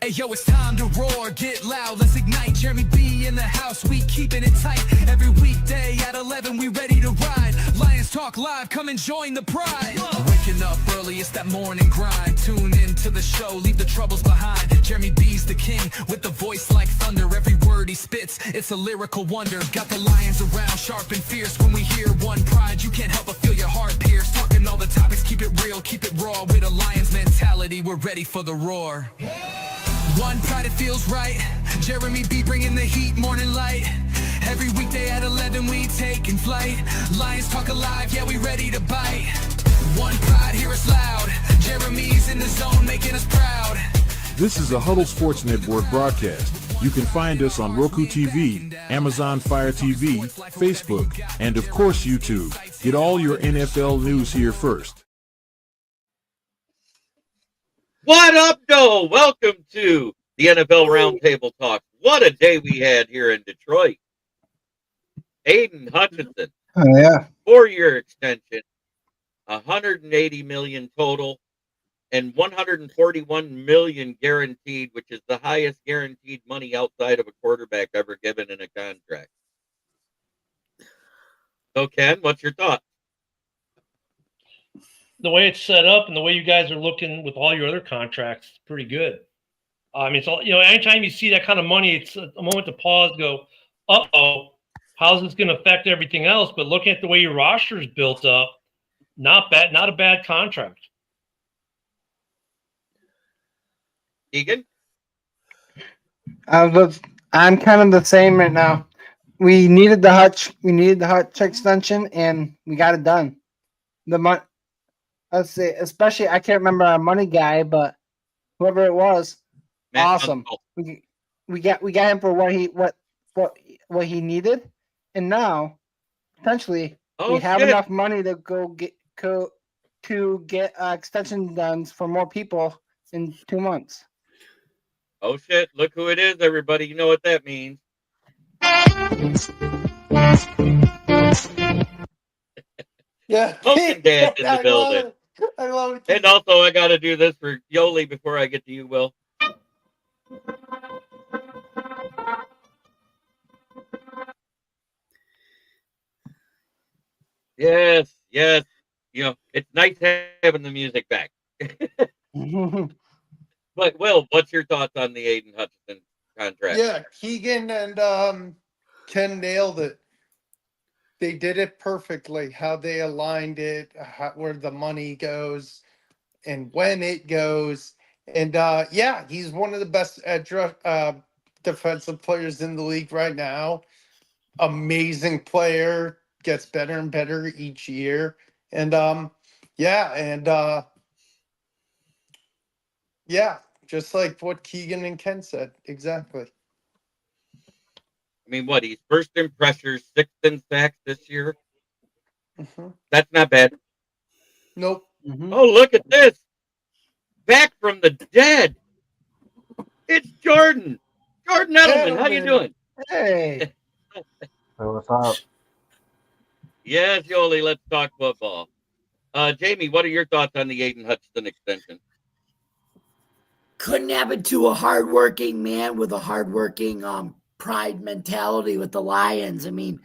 Hey yo, it's time to roar, get loud, let's ignite. Jeremy B in the house, we keeping it tight. Every weekday at 11, we ready to ride. Lions Talk Live, come and join the pride. Waking up early, it's that morning grind. Tune in to the show, leave the troubles behind. Jeremy B's the king, with the voice like thunder. Every word he spits, it's a lyrical wonder. Got the Lions around, sharp and fierce. When we hear one pride, you can't help but feel your heart pierce. Talking all the topics, keep it real, keep it raw. With a Lions mentality, we're ready for the roar. One pride, it feels right. Jeremy B bringing the heat, morning light. Every weekday at 11, we taking flight. Lions Talk Alive, yeah, we ready to bite. One pride, hear us loud. Jeremy's in the zone, making us proud. This is a Huddle Sports Network broadcast. You can find us on Roku TV, Amazon Fire TV, Facebook, and of course YouTube. Get all your NFL news here first. What up, though? Welcome to the NFL Roundtable Talks. What a day we had here in Detroit. Aiden Hutchinson, 4-year extension, $180 million total, and $141 million guaranteed, which is the highest guaranteed money outside of a quarterback ever given in a contract. So, Ken, what's your thought? The way it's set up and the way you guys are looking with all your other contracts, it's pretty good. I mean, it's all, anytime you see that kind of money, it's a moment to pause, go, uh-oh, how's this going to affect everything else? But looking at the way your roster is built up, not a bad contract. Keegan? I'm kind of the same right now. We needed the Hutch extension, and we got it done. Let's say, especially, I can't remember our money guy, but whoever it was, Matt awesome. We got him for what he needed, and now potentially we have enough money to get extension done for more people in 2 months. Oh shit! Look who it is, everybody. You know what that means. Yeah, Smoking Dad in the building. I love it. And also, I got to do this for Yoli before I get to you, Will. Yes. It's nice having the music back. But, Will, what's your thoughts on the Aiden Hutchinson contract? Yeah, Keegan and Ken nailed it. They did it perfectly, how they aligned it, where the money goes, and when it goes. And, he's one of the best defensive players in the league right now. Amazing player, gets better and better each year. And, just like what Keegan and Ken said. Exactly. I mean, what? He's first in pressures, sixth in sacks this year. Mm-hmm. That's not bad. Nope. Mm-hmm. Oh, look at this. Back from the dead. It's Jordan. Jordan Edelman. How you doing? Hey. What's up? Yes, Yoli, let's talk football. Jamie, what are your thoughts on the Aiden Hutchinson extension? Couldn't happen to a hardworking man with a hardworking pride mentality with the Lions. I mean,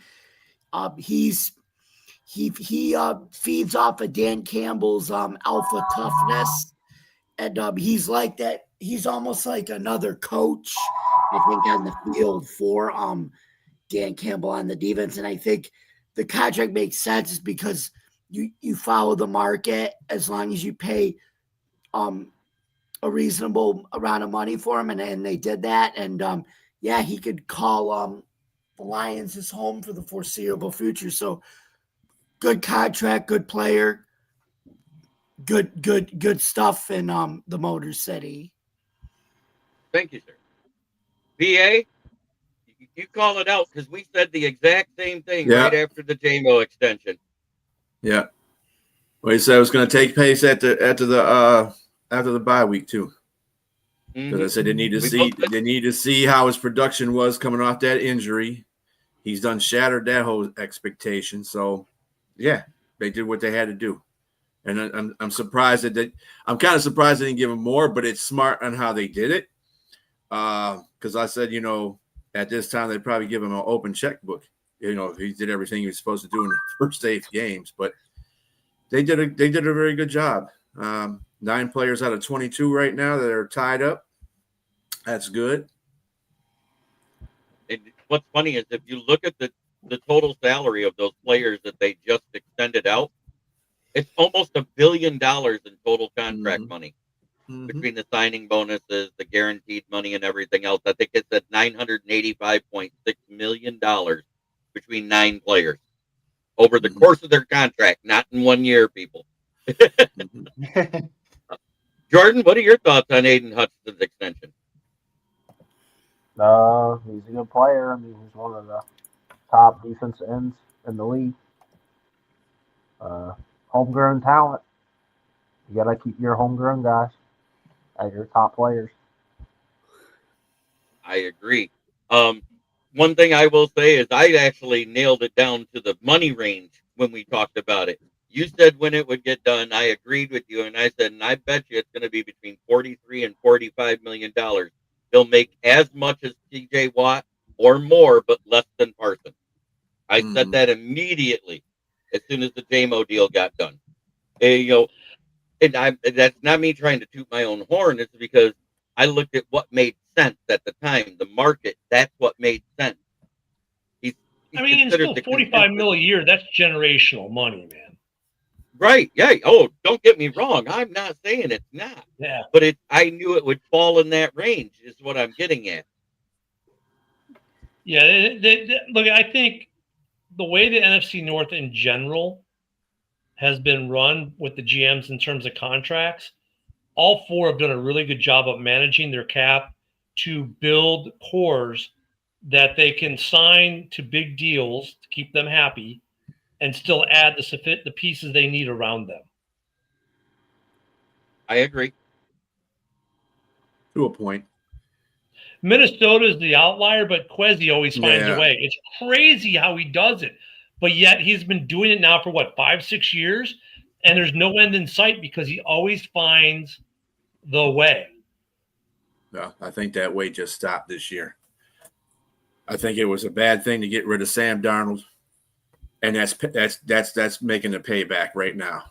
he feeds off of Dan Campbell's alpha toughness, and he's like that. He's almost like another coach, I think, on the field for Dan Campbell on the defense. And I think the contract makes sense because you follow the market as long as you pay a reasonable amount of money for him, and they did that. And he could call the Lions his home for the foreseeable future. So good contract, good player, good stuff in the Motor City. Thank you, sir. PA, you call it out because we said the exact same thing right after the JMO extension. Yeah. Well, he said it was going to take place after the bye week too. Because I said they need to see how his production was coming off that injury. He's done shattered that whole expectation. So, yeah, they did what they had to do. And I'm surprised that I'm kind of surprised they didn't give him more, but it's smart on how they did it. Because I said, at this time they'd probably give him an open checkbook. If he did everything he was supposed to do in the first 8 games, but they did a very good job. 9 players out of 22 right now that are tied up. That's good. And what's funny is if you look at the total salary of those players that they just extended out, it's almost $1 billion in total contract money between the signing bonuses, the guaranteed money, and everything else. I think it's at $985.6 million between 9 players over the course of their contract, not in 1 year, people. Jordan, what are your thoughts on Aiden Hutchinson's extension? He's a good player. I mean, he's one of the top defense ends in the league. Homegrown talent. You got to keep your homegrown guys as your top players. I agree. One thing I will say is I actually nailed it down to the money range when we talked about it. You said when it would get done. I agreed with you, and I said, and I bet you it's going to be between $43 and $45 million. They'll make as much as T.J. Watt or more, but less than Parsons. I said that immediately as soon as the JMO deal got done. And that's not me trying to toot my own horn. It's because I looked at what made sense at the time. The market, that's what made sense. He's it's still $45 million a year. That's generational money, man. Right. Yeah. Oh, don't get me wrong. I'm not saying it's not. Yeah. But I knew it would fall in that range is what I'm getting at. Yeah. Look, I think the way the NFC North in general has been run with the GMs in terms of contracts, all 4 have done a really good job of managing their cap to build cores that they can sign to big deals to keep them happy and still add the pieces they need around them. I agree. To a point. Minnesota is the outlier, but Kwesi always finds a way. It's crazy how he does it. But yet he's been doing it now for 5-6 years, and there's no end in sight because he always finds the way. No, I think that way just stopped this year. I think it was a bad thing to get rid of Sam Darnold, and that's making the payback right now.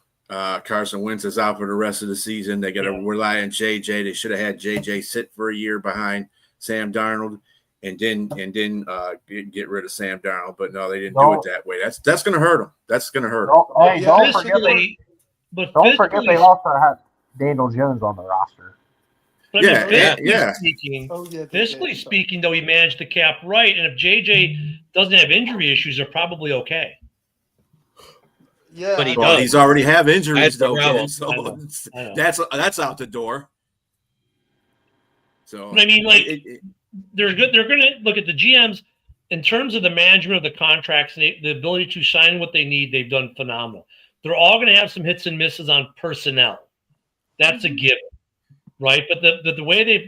Carson Wentz is out for the rest of the season. They got to rely on JJ. They should have had JJ sit for a year behind Sam Darnold. And then get rid of Sam Darnold, but no, they didn't do it that way. That's going to hurt them. That's going to hurt them. Don't forget they also had Daniel Jones on the roster. But fiscally speaking, though, he managed the cap right, and if JJ doesn't have injury issues, they're probably okay. Yeah, but he's already have injuries though, Ken, so I know. that's out the door. So but they're good. They're going to look at the GMs in terms of the management of the contracts, the ability to sign what they need. They've done phenomenal. They're all going to have some hits and misses on personnel. That's a given, right? But the way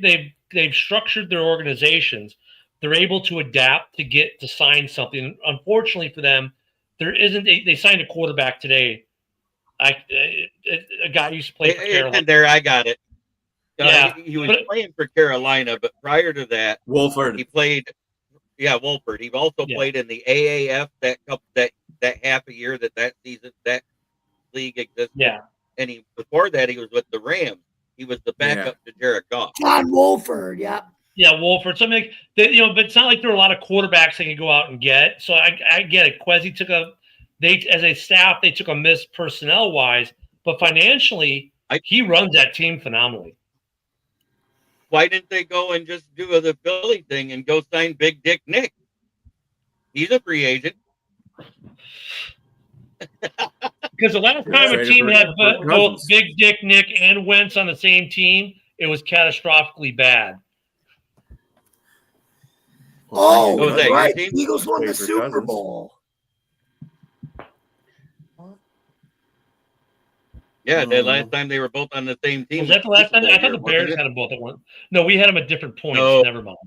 they've structured their organizations, they're able to adapt to sign something. Unfortunately for them, there isn't. They signed a quarterback today. A guy who used to play for Carolina. There, I got it. He was playing for Carolina, but prior to that, Wohlford. He played. Yeah, Wohlford. He also played in the AAF that half a year that season that league existed. Yeah, and before that he was with the Rams. He was the backup to Jared Goff. John Wohlford, yeah, Wohlford. Something but it's not like there are a lot of quarterbacks they can go out and get. So I get it. Kwesi took as a staff they took a miss personnel wise, but financially he runs that team phenomenally. Why didn't they go and just do the Philly thing and go sign Big Dick Nick? He's a free agent. Because the last time a team had both Big Dick Nick and Wentz on the same team, it was catastrophically bad. Oh, right. Eagles won the Super Bowl. Yeah, the last time they were both on the same team. Was that the last time? I thought the Bears had them both at one. No, we had them at different points. No. Never mind.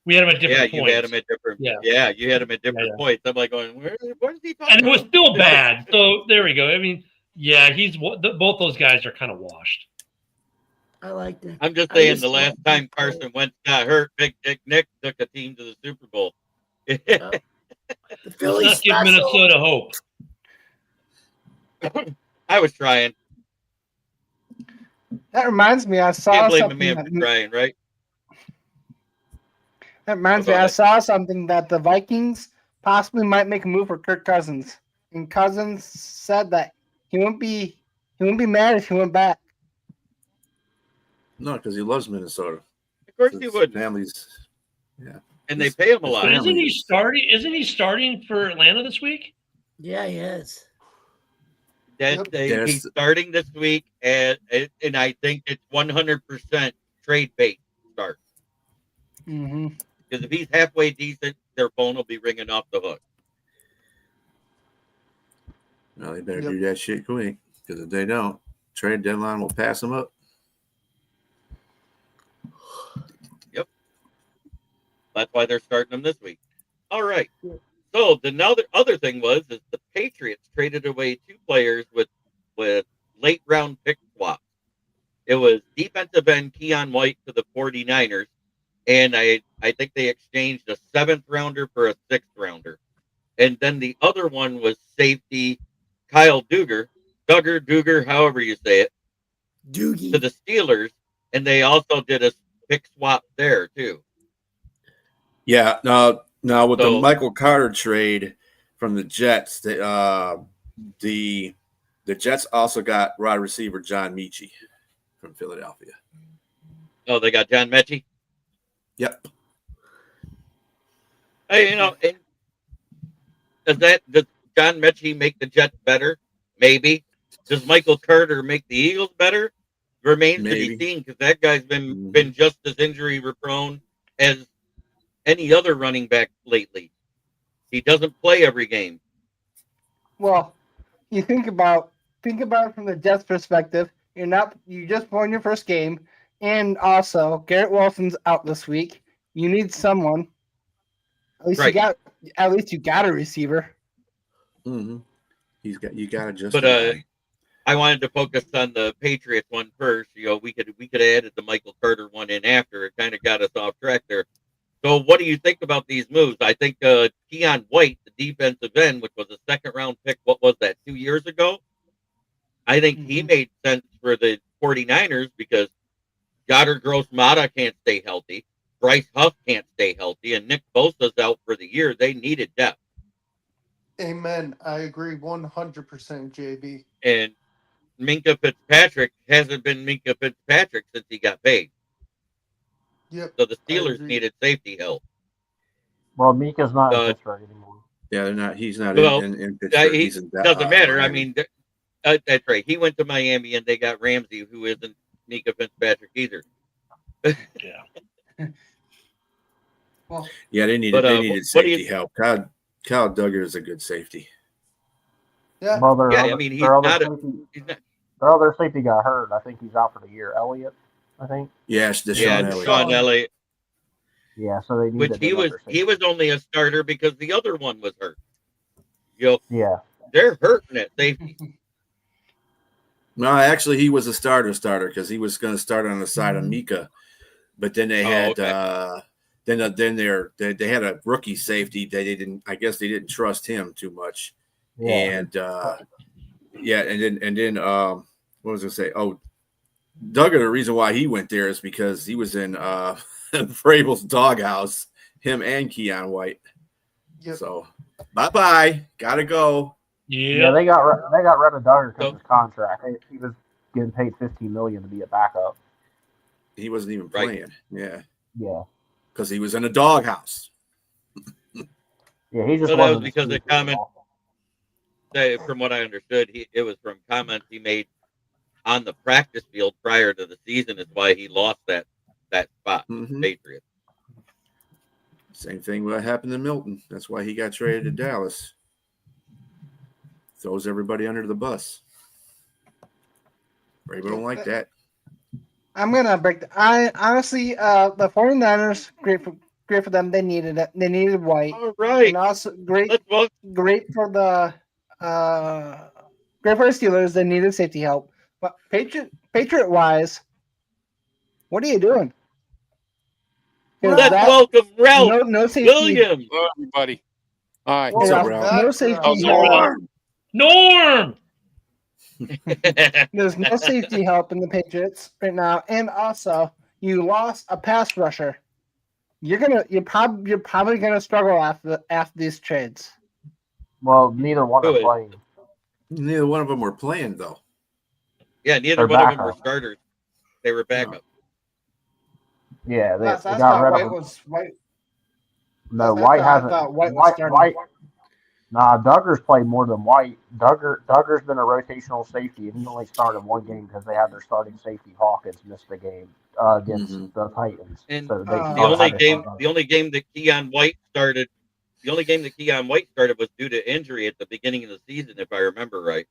We had them at different points. You had them at different. Yeah, you had them at different points. I'm like going, where is he talking? And it was still bad. So there we go. I mean, Yeah, both those guys are kind of washed. I like that. I'm just saying the last time Carson Wentz got hurt, Big Dick Nick took a team to the Super Bowl. The Philly Let's not give Minnesota hope. I was trying. That reminds me, I saw Can't blame something. the man for trying, right? That reminds me, I saw something that the Vikings possibly might make a move for Kirk Cousins, and Cousins said that he wouldn't be mad if he went back. No, because he loves Minnesota. Of course he would. Families, yeah, and they pay him a lot. But isn't he starting for Atlanta this week? Yeah, he is. He's starting this week, and I think it's 100% trade bait start. Mm-hmm. Because if he's halfway decent, their phone will be ringing off the hook. Well, they better do that shit quick, because if they don't, trade deadline will pass them up. Yep. That's why they're starting them this week. All right. So the other thing is the Patriots traded away 2 players with late round pick swaps. It was defensive end Keion White to the 49ers, and I think they exchanged a 7th rounder for a 6th rounder. And then the other one was safety Kyle Duggar, however you say it, Doogie, to the Steelers, and they also did a pick swap there too. Yeah, now with the Michael Carter trade from the Jets, the Jets also got wide receiver John Mechie from Philadelphia. Oh, they got John Mechie? Yep. Hey, does John Mechie make the Jets better? Maybe. Does Michael Carter make the Eagles better? Remains to be seen, because that guy's been just as injury prone as any other running back lately. He doesn't play every game. Well, you think about it from the Jets' perspective. You just won your first game, and also Garrett Wilson's out this week. You need someone. At least you got a receiver. Mm-hmm. You got to just. But I wanted to focus on the Patriots one first. We could have added the Michael Carter one in after. It kind of got us off track there. So what do you think about these moves? I think Keion White, the defensive end, which was a 2nd round pick, what was that, 2 years ago? I think he made sense for the 49ers because Goddard Gross-Mata can't stay healthy. Bryce Huff can't stay healthy. And Nick Bosa's out for the year. They needed depth. Amen. I agree 100%, JB. And Minkah Fitzpatrick hasn't been Minkah Fitzpatrick since he got paid. Yep. So the Steelers needed safety help. Well, Mika's not in Pittsburgh anymore. Yeah, they're not. He's not in Pittsburgh. Doesn't matter. I mean, that's right. He went to Miami, and they got Ramsey, who isn't Minkah Fitzpatrick either. Yeah. Well, yeah, they needed safety help. Kyle Duggar is a good safety. Yeah. Well, I mean, he's not. Their other safety got hurt. I think he's out for the year. Elliott, I think. Yes, Deshaun Elliott. Yeah, so they needed. Which he was only a starter because the other one was hurt. Yeah. They're hurting at safety. No, actually, he was a starter because he was going to start on the side of Mika, but then they had they had a rookie safety that they didn't. I guess they didn't trust him too much, and then what was I going to say? Oh, Duggar. The reason why he went there is because he was in Vrabel's doghouse. Him and Keion White. Yep. So bye, gotta go. Yeah, they got rid of Duggar because of his contract. He was getting paid $15 million to be a backup. He wasn't even playing. Yeah, because he was in a doghouse. Yeah, he just. So that was because of comment. From what I understood, it was from comments he made on the practice field prior to the season. Is why he lost that spot. Patriots. Same thing what happened to Milton. That's why he got traded to Dallas. Throws everybody under the bus. Vrabel don't like that. I'm gonna break. I honestly, the 49ers, great for them. They needed it. They needed White. All right. And also great for the Great for the Steelers. They needed safety help. But Patriot-wise, what are you doing? Let's welcome Ralph no safety. Williams. Hello, everybody. Hi. What's up, Ralph? No safety help. Norm! There's no safety help in the Patriots right now, and also you lost a pass rusher. You're probably gonna struggle after these trades. Well, neither one are playing. Neither one of them were playing though. Yeah, neither one of them were starters. They were backup. Yeah, That's got rid White of was White. No, White hasn't. White was starting. Nah, Duggar's played more than White. Duggar's been a rotational safety, and he only started one game because they had their starting safety Hawkins missed the game against the Titans. And so the only game that Keion White started, was due to injury at the beginning of the season, if I remember right.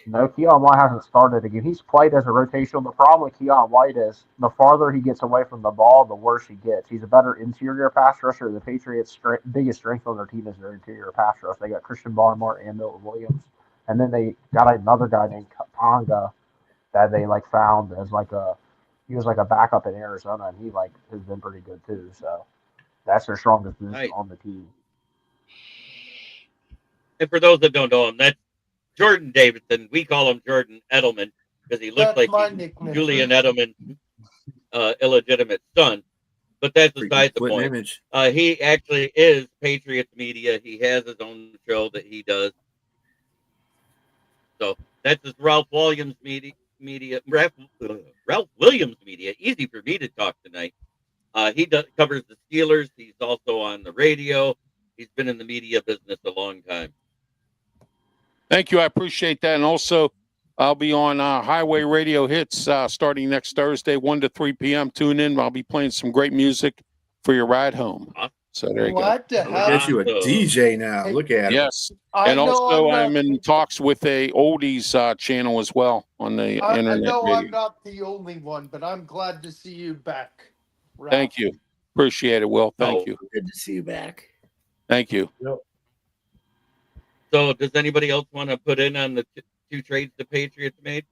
No, Keion White hasn't started a game. He's played as a rotational. The problem with Keion White is the farther he gets away from the ball, the worse he gets. He's a better interior pass rusher. The Patriots' biggest strength on their team is their interior pass rush. They got Christian Barmore and Milton Williams, and then they got another guy named Tonga that they found as he was a backup in Arizona, and he has been pretty good too. So that's their strongest position on the team. And for those that don't know him, that's Jordan Davidson. We call him Jordan Edelman because he looks like Julian Edelman's illegitimate son. But that's beside the point. He actually is Patriots media. He has his own show that he does. So that's his Ralph Williams media. Ralph Williams media. Easy for me to talk tonight. He covers the Steelers. He's also on the radio. He's been in the media business a long time. Thank you. I appreciate that. And also, I'll be on Highway Radio Hits starting next Thursday, 1 to 3 p.m. Tune in. I'll be playing some great music for your ride home. So there you go. What the hell? Get you a DJ now. Look at him. Yes. And also, I'm in talks with a oldies channel as well on the internet. I know video. I'm not the only one, but I'm glad to see you back, Ralph. Thank you. Appreciate it, Will. Thank you. Good to see you back. Thank you. Yep. So does anybody else want to put in on the two trades the Patriots made?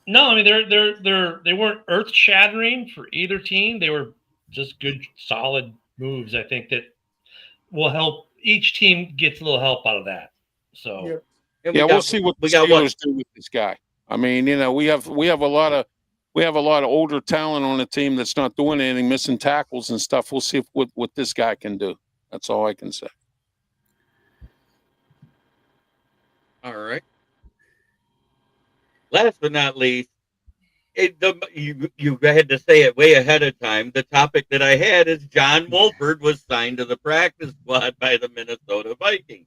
No, I mean they weren't earth shattering for either team. They were just good, solid moves. I think that will help each team gets a little help out of that. So we'll see what the Steelers do with this guy. I mean, we have a lot of older talent on the team that's not doing anything, missing tackles and stuff. We'll see what this guy can do. That's all I can say. All right. Last but not least, you had to say it way ahead of time. The topic that I had is John Wohlford was signed to the practice squad by the Minnesota Vikings.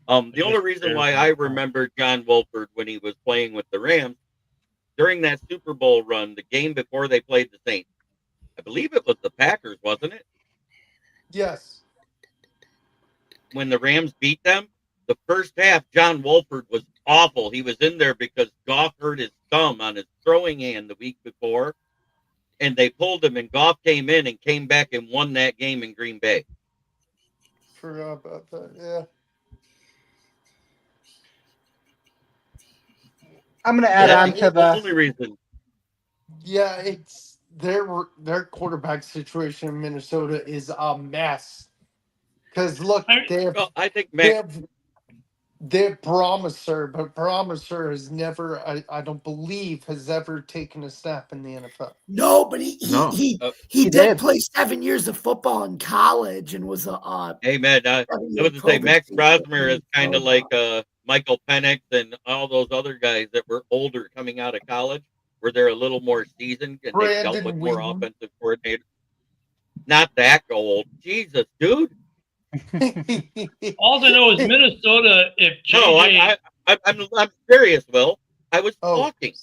The only reason why I remember John Wohlford when he was playing with the Rams during that Super Bowl run, the game before they played the Saints, I believe it was the Packers, wasn't it? Yes. When the Rams beat them, the first half, John Wohlford was awful. He was in there because Goff hurt his thumb on his throwing hand the week before, and they pulled him, and Goff came in and came back and won that game in Green Bay. Forgot about that, yeah. I'm going to add on to the only reason. Yeah, it's their quarterback situation in Minnesota is a mess. Because look, I think they have Promiser, but Promiser has never, I don't believe, has ever taken a snap in the NFL. No, but he did play 7 years of football in college and was a. Hey man, I was to say Max Rosmer is kind of like Michael Penix and all those other guys that were older coming out of college, where they're a little more seasoned and they dealt with more offensive coordinators. Not that old, Jesus, dude. All I know is Minnesota. If JJ... No, I'm serious, Will. I was talking.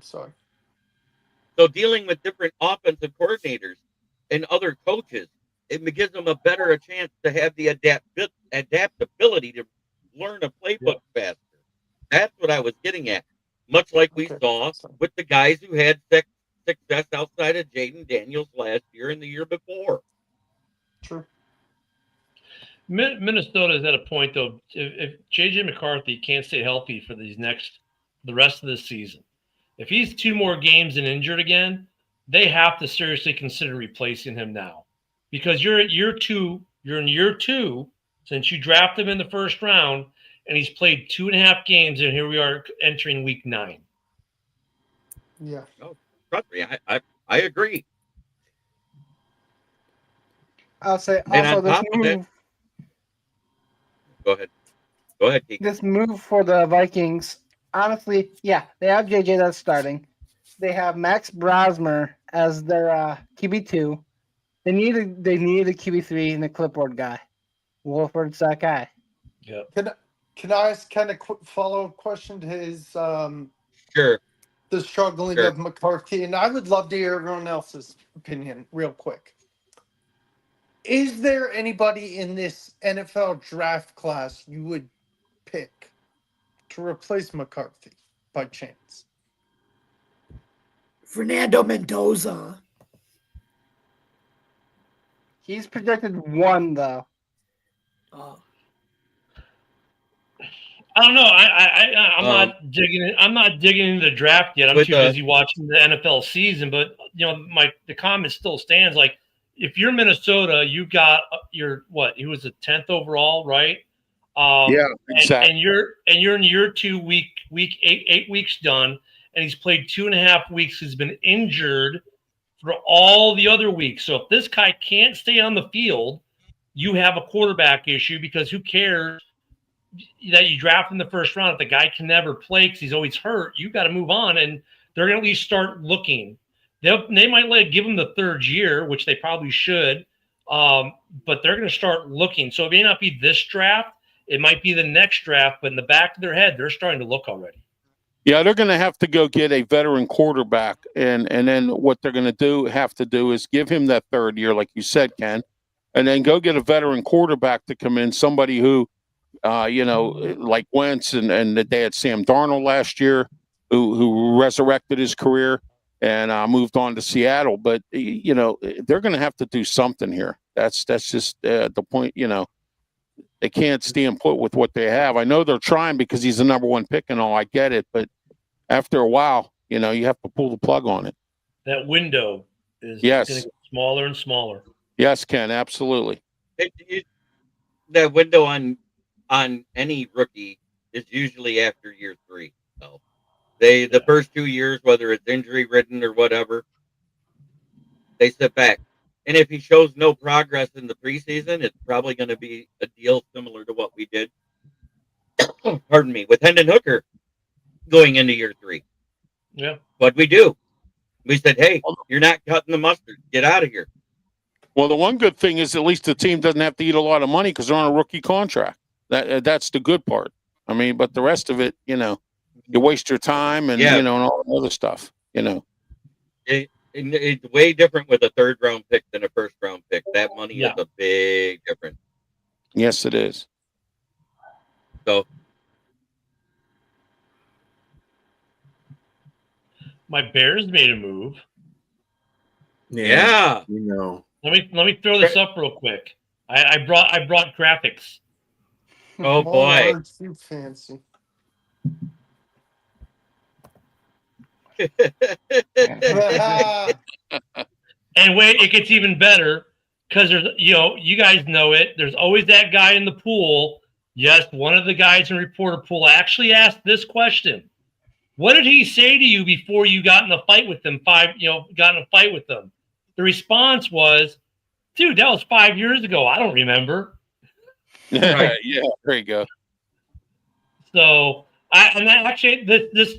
Sorry. So dealing with different offensive coordinators and other coaches, it gives them a better chance to have the adaptability to learn a playbook faster. That's what I was getting at. Much like we saw with the guys who had success outside of Jaden Daniels last year and the year before. True. Minnesota is at a point though. If JJ McCarthy can't stay healthy for the rest of this season, if he's 2 more games and injured again, they have to seriously consider replacing him now, because you're at year 2. You're in year 2 since you drafted him in the first round, and he's played 2.5 games, and here we are entering week 9. Yeah. No, trust me, I agree. I'll say And also on this top of move. Go ahead, Keion. This move for the Vikings, honestly, yeah, they have JJ that's starting. They have Max Brosmer as their QB2. They need a QB3 and a clipboard guy. Wohlford's that guy. Yep. Can I ask kind of quick follow-up question to his Sure. the struggling of McCarthy? And I would love to hear everyone else's opinion real quick. Is there anybody in this NFL draft class you would pick to replace McCarthy by chance? Fernando Mendoza. He's projected 1 though. I don't know. I'm not digging. I'm not digging into the draft yet. I'm too busy watching the NFL season. But the comment still stands. Like, if you're Minnesota, you got your He was the 10th overall, right? Yeah, exactly. And you're in year 2, week 8 weeks done, and he's played 2.5 weeks. He's been injured for all the other weeks. So if this guy can't stay on the field, you have a quarterback issue, because who cares that you draft in the first round if the guy can never play because he's always hurt? You got to move on, and they're going to at least start looking. They might give him the 3rd year, which they probably should, but they're going to start looking. So it may not be this draft. It might be the next draft, but in the back of their head, they're starting to look already. Yeah, they're going to have to go get a veteran quarterback, and then what they're going to have to do is give him that 3rd year, like you said, Ken, and then go get a veteran quarterback to come in, somebody who, like Wentz, and they had Sam Darnold last year, who resurrected his career and moved on to Seattle. But they're going to have to do something here. That's just the point. They can't stand put with what they have. I know they're trying because he's the number 1 pick and all. I get it, but after a while, you have to pull the plug on it. That window is going to get smaller and smaller. Yes, Ken, absolutely. That window on any rookie is usually after year 3. So the first 2 years, whether it's injury ridden or whatever, they sit back. And if he shows no progress in the preseason, it's probably going to be a deal similar to what we did, pardon me, with Hendon Hooker going into year 3. Yeah. What'd we do? We said, hey, you're not cutting the mustard. Get out of here. Well, the one good thing is at least the team doesn't have to eat a lot of money because they're on a rookie contract. That's the good part. I mean, but the rest of it, you waste your time and, and all the other stuff, It's way different with a 3rd round pick than a 1st round pick. That money is a big difference. Yes, it is. So my Bears made a move. Yeah. Let me throw this up real quick. I brought graphics. Oh boy. Too fancy. And wait, it gets even better because there's, you guys know it. There's always that guy in the pool. Yes, one of the guys in reporter pool actually asked this question: what did he say to you before you got in a fight with them? The response was, dude, that was 5 years ago. I don't remember. Right. Yeah, there you go. So this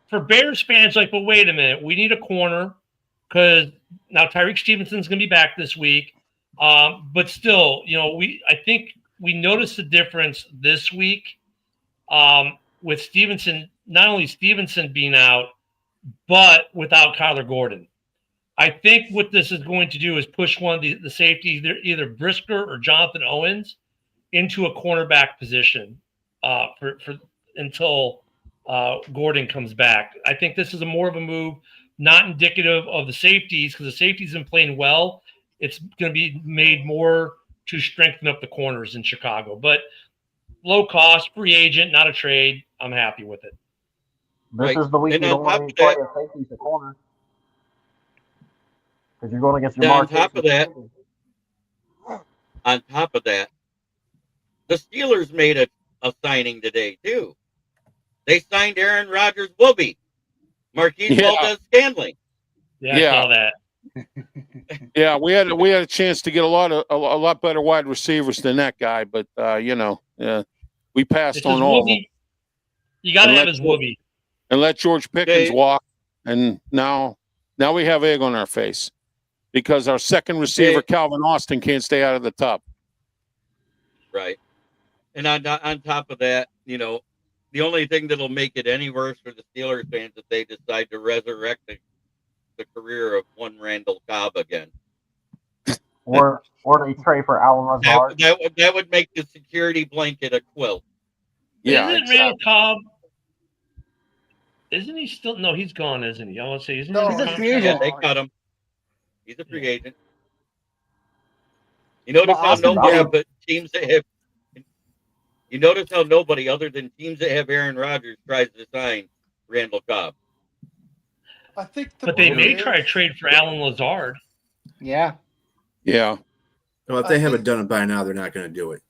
for Bears fans, like, but wait a minute, we need a corner because now Tyreek Stevenson's going to be back this week. But still, I think we noticed the difference this week with Stevenson, not only Stevenson being out, but without Kyler Gordon. I think what this is going to do is push one of the safeties, either Brisker or Jonathan Owens, into a cornerback position for until Gordon comes back. I think this is more of a move, not indicative of the safeties, because the safeties have been playing well. It's going to be made more to strengthen up the corners in Chicago. But low cost, free agent, not a trade. I'm happy with it. This is the week you don't want to play a safety to corner because you're going against your on top of that, the Steelers made a signing today too. They signed Aaron Rodgers' Whoopi, Marquise Valdez-Scantling. Yeah, I saw that. Yeah, we had a chance to get a lot better wide receivers than that guy, but we passed on all of them. You got to have his Whoopi. And let George Pickens walk, and now we have egg on our face because our second receiver, Calvin Austin, can't stay out of the top. Right. And on top of that, the only thing that'll make it any worse for the Steelers fans if they decide to resurrect the career of one Randall Cobb again. Or they trade for Alan Lazard. That would make the security blanket a quilt. Yeah, isn't Randall Cobb? Isn't he still? No, he's gone, isn't he? I want to say, isn't he? He's a free agent. Yeah, they cut him. He's a free agent. You notice how nobody but teams that have. You notice how nobody other than teams that have Aaron Rodgers tries to sign Randall Cobb. I think, but they may try to trade for Alan Lazard. Yeah. Yeah. Well, if they haven't done it by now, they're not going to do it.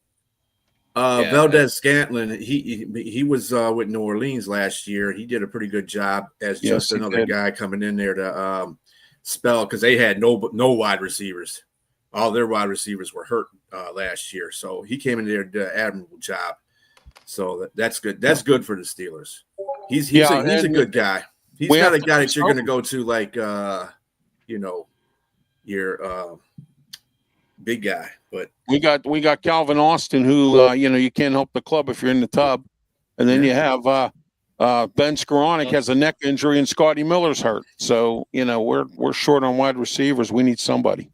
Valdez-Scantling, he was with New Orleans last year. He did a pretty good job as just another guy coming in there to spell because they had no wide receivers. All their wide receivers were hurt last year, so he came in there and did an admirable job. So that's good. That's good for the Steelers. He's a good guy. He's not a guy that you're going to go to like your big guy. But we got Calvin Austin, who you can't help the club if you're in the tub, and then you have Ben Skoranek has a neck injury and Scotty Miller's hurt. So we're short on wide receivers. We need somebody.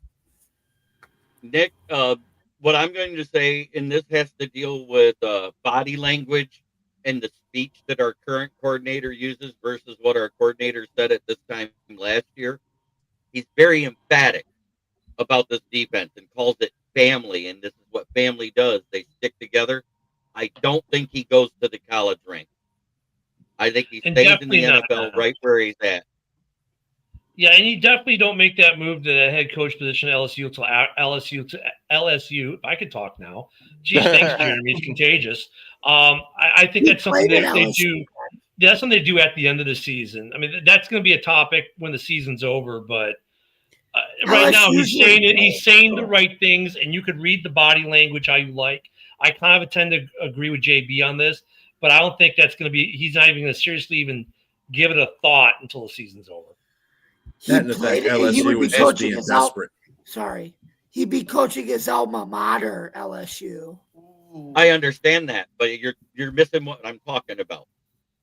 Nick, what I'm going to say, and this has to deal with body language and the speech that our current coordinator uses versus what our coordinator said at this time last year. He's very emphatic about this defense and calls it family, and this is what family does. They stick together. I don't think he goes to the college ranks. I think he stays in the NFL right where he's at. Yeah, and you definitely don't make that move to the head coach position at LSU to LSU. I could talk now. Geez, thanks, Jeremy. It's contagious. I think that's something they do. That's something they do at the end of the season. I mean, that's going to be a topic when the season's over. But right now, he's saying the right things, and you could read the body language how you like. I kind of tend to agree with JB on this, but I don't think that's going to be. He's not even going to seriously even give it a thought until the season's over. He'd be coaching his alma mater, LSU. I understand that, but you're missing what I'm talking about.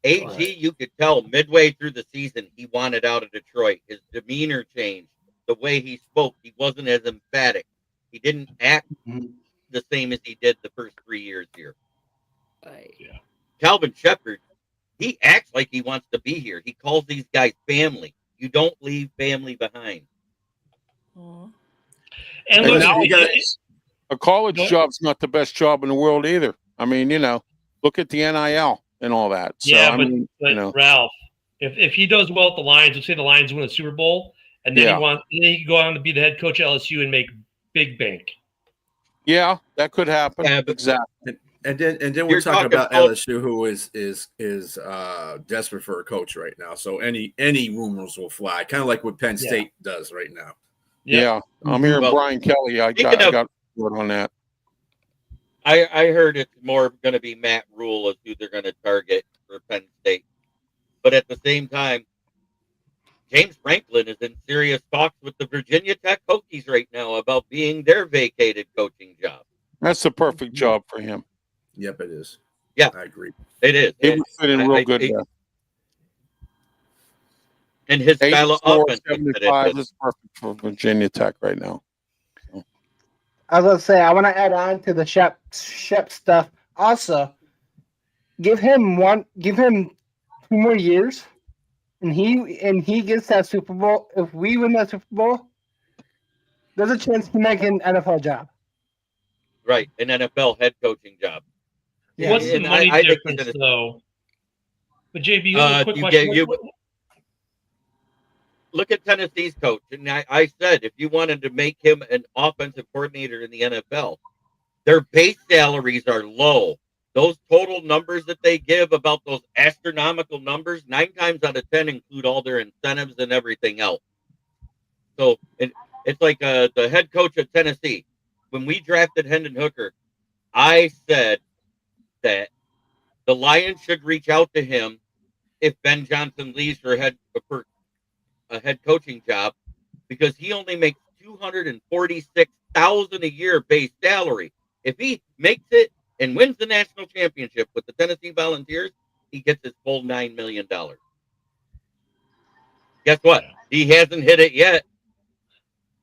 AG, you could tell midway through the season he wanted out of Detroit. His demeanor changed. The way he spoke, he wasn't as emphatic. He didn't act the same as he did the first 3 years here. Yeah. Calvin Shepard, he acts like he wants to be here. He calls these guys family. You don't leave family behind. And look, a college job's not the best job in the world either. I mean, look at the NIL and all that. So, yeah, but Ralph, if he does well at the Lions, let's say the Lions win a Super Bowl, and then he can go on to be the head coach at LSU and make big bank. Yeah, that could happen. Yeah, exactly. And then we're talking about LSU, who is desperate for a coach right now. So any rumors will fly, kind of like what Penn State does right now. Yeah, I'm hearing Brian Kelly. I got word on that. I heard it's more going to be Matt Rule as who they're going to target for Penn State. But at the same time, James Franklin is in serious talks with the Virginia Tech Hokies right now about being their vacated coaching job. That's the perfect job for him. Yep, it is. Yeah, I agree. It is. He would fit in real good there. And his style of offense is perfect for Virginia Tech right now. So. I was going to say, I want to add on to the Shep stuff. Also, give him 2 more years, and he gets that Super Bowl. If we win that Super Bowl, there's a chance he make an NFL job. Right, an NFL head coaching job. Yeah. What's the And money I think difference, he's though? But JB, a quick question. Look at Tennessee's coach, and I said if you wanted to make him an offensive coordinator in the NFL, their base salaries are low. Those total numbers that they give about those astronomical numbers, 9 times out of 10 include all their incentives and everything else. So it's like the head coach at Tennessee. When we drafted Hendon Hooker, I said that the Lions should reach out to him if Ben Johnson leaves for a head coaching job, because he only makes $246,000 a year base salary. If he makes it and wins the national championship with the Tennessee Volunteers, he gets his full $9 million. Guess what? He hasn't hit it yet.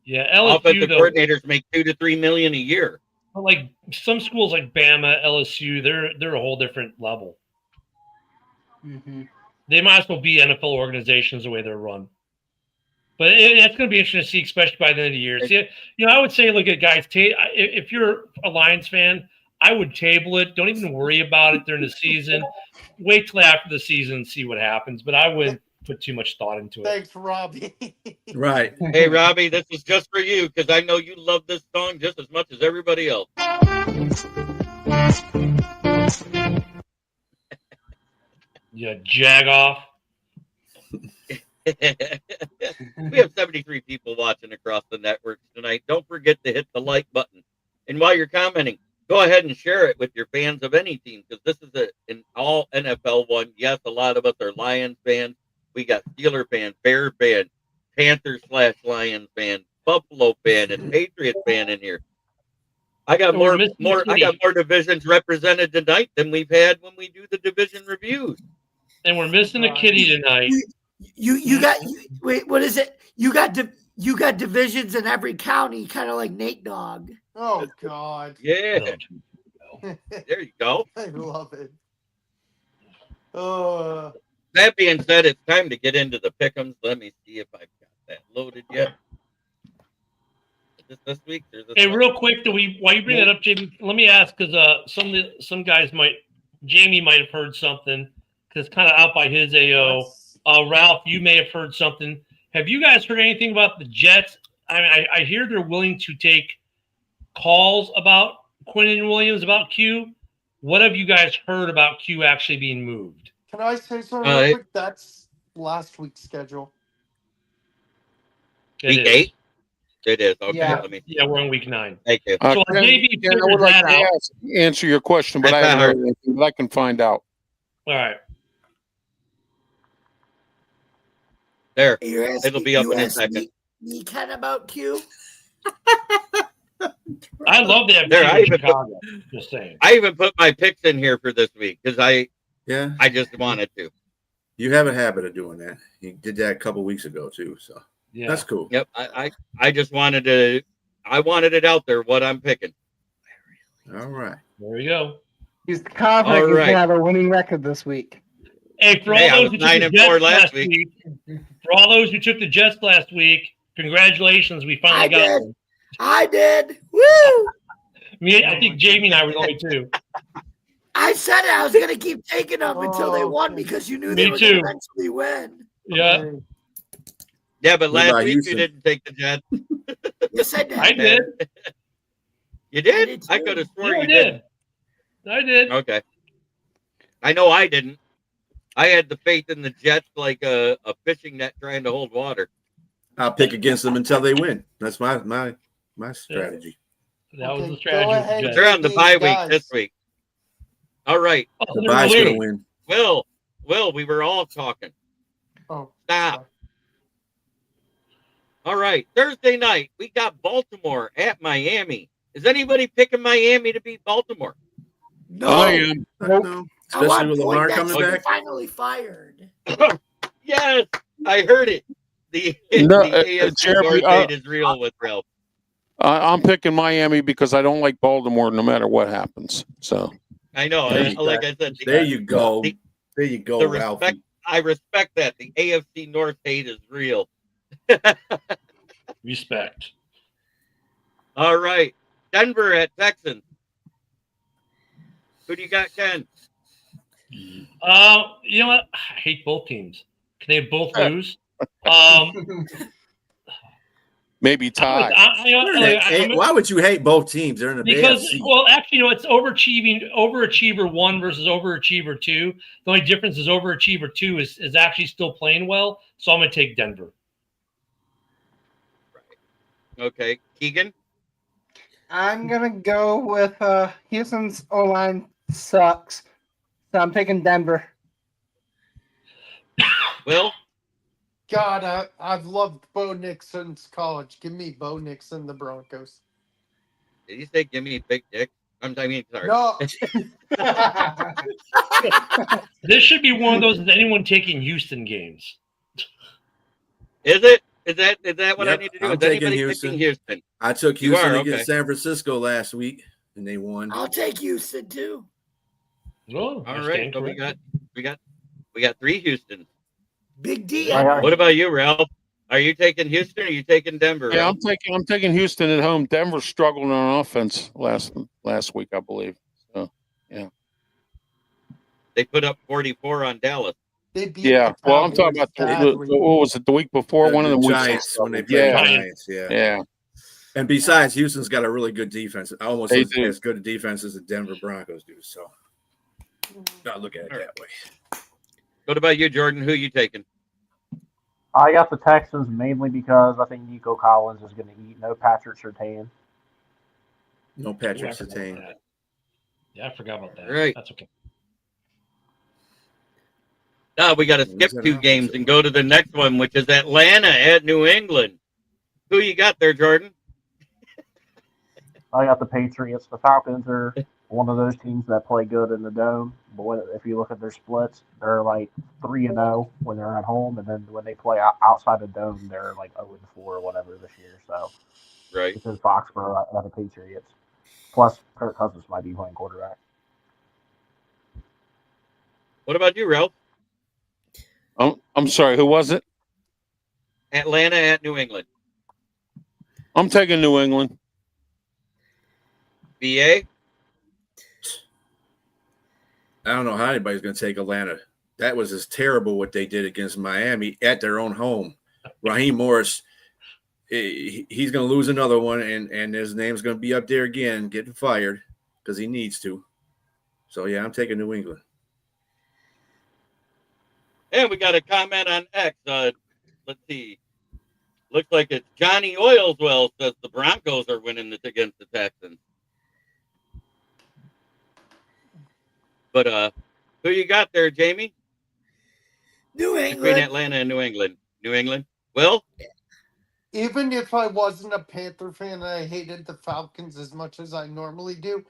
Yeah, LSU Offensive though, coordinators make $2 to $3 million a year. like some schools like Bama, LSU, they're a whole different level. Mm-hmm. They might as well be NFL organizations the way they're run. But it's going to be interesting to see, especially by the end of the year. See, I would say, look at guys. If you're a Lions fan, I would table it. Don't even worry about it during the season. Wait till after the season and see what happens. But I wouldn't put too much thought into it. Thanks, Robbie. Right. Hey, Robbie, this is just for you because I know you love this song just as much as everybody else. Yeah, jag off. We have 73 people watching across the networks tonight. Don't forget to hit the like button. And while you're commenting, go ahead and share it with your fans of any team, because this is an all NFL one. Yes, a lot of us are Lions fans. We got Steeler fans, Bear fan, Panther/Lions fan, Buffalo fan, and Patriots fan in here. I got more divisions represented tonight than we've had when we do the division reviews. And we're missing a kitty tonight. You got wait, what is it? You got divisions in every county, kind of like Nate Dogg. Oh God. Yeah. There you go. I love it. That being said, it's time to get into the pick'ems. Let me see if I've got that loaded yet. Is this week? Hey, real quick, while you bring that up, Jamie, let me ask, because some guys Jamie might have heard something, because kind of out by his AO. Ralph, you may have heard something. Have you guys heard anything about the Jets? I hear they're willing to take calls about Quinnen Williams, about Q. What have you guys heard about Q actually being moved? Can I say something real quick? That's last week's schedule. Week 8? It is. Okay. Yeah, we're on week 9. Thank you. I would like to answer your question, but I haven't heard anything, but I can find out. All right. There. It'll be up in a second. Me kind of about Q. I love that. There, just saying. I even put my picks in here for this week because I just wanted to. You have a habit of doing that. You did that a couple weeks ago too, so yeah, that's cool. Yep, I just wanted to. I wanted it out there what I'm picking. All right, there we go. He's confident he's gonna have a winning record this week. Hey, for all those who took the Jets last week, for all those who took the Jets last week, congratulations! We finally got them. I did. Woo! I think Jamie and I were the only two. I said it. I was going to keep taking them until they won because you knew they were going to eventually win. Yeah. Yeah, but last week you didn't take the Jets. Yes, I did. I did. You did? I could have sworn you did. I did. Okay. I know I didn't. I had the faith in the Jets like a fishing net trying to hold water. I'll pick against them until they win. That's my strategy. That was the strategy. They're on the bye week this week. All right. The bye's going to win. Will, we were all talking. Oh, stop. All right. Thursday night, we got Baltimore at Miami. Is anybody picking Miami to beat Baltimore? No. I am. No. Especially with Lamar coming back. Finally fired. Yes, I heard it. The AFC North is real with Ralph. I'm picking Miami because I don't like Baltimore no matter what happens. So I know. Like I said, there you go. There you go, Ralph. I respect that. The AFC North hate is real. Respect. All right. Denver at Texans. Who do you got, Ken? You know what? I hate both teams. Can they both lose? Maybe tie. Why would you hate both teams? They're in a bad seat. Well, actually, it's overachiever 1 versus overachiever 2. The only difference is overachiever 2 is actually still playing well. So I'm going to take Denver. Right. Okay, Keegan. I'm gonna go with Houston's O-line sucks, so I'm taking Denver. Will? God, I've loved Bo Nixon's college. Give me Bo Nixon, the Broncos. Did you say give me Big Dick? Sorry. No. This should be one of those. Is anyone taking Houston games? Is it? Is that what I Yep, need to do? I'm Is taking anybody Houston. taking Houston? I took Houston okay. against San Francisco last week, and they won. I'll take Houston too. Oh, all right. So we got 3 Houstons. Big D. What about you, Ralph? Are you taking Houston or are you taking Denver? Yeah, Ralph? I'm taking Houston at home. Denver struggled on offense last week, I believe. So yeah. They put up 44 on Dallas. They beat Yeah. Well, I'm talking about what was it, the week before? One of the Giants when they played the Giants. Yeah. And besides, Houston's got a really good defense, almost They as do. good a defense as the Denver Broncos do. So, gotta look at it that way. What about you, Jordan? Who are you taking? I got the Texans mainly because I think Nico Collins is going to eat. No Patrick Surtain. No Patrick Surtain. Yeah, I forgot about that. Right. That's okay. Now we got to skip 2 games and go to the next one, which is Atlanta at New England. Who you got there, Jordan? I got the Patriots. The Falcons are one of those teams that play good in the dome. But if you look at their splits, they're like 3-0 when they're at home, and then when they play outside the dome, they're like 0-4 or whatever this year. So, right, it's in Foxborough at the Patriots. Plus, Kirk Cousins might be playing quarterback. What about you, Ralph? I'm sorry. Who was it? Atlanta at New England. I'm taking New England. BA? I don't know how anybody's going to take Atlanta. That was just terrible what they did against Miami at their own home. Raheem Morris, he's going to lose another one, and his name's going to be up there again, getting fired because he needs to. So, yeah, I'm taking New England. And we got a comment on X. Let's see. Looks like it's Johnny Oilswell says the Broncos are winning this against the Texans. But who you got there, Jamie? New England. Between Atlanta and New England. New England. Will? Even if I wasn't a Panther fan and I hated the Falcons as much as I normally do,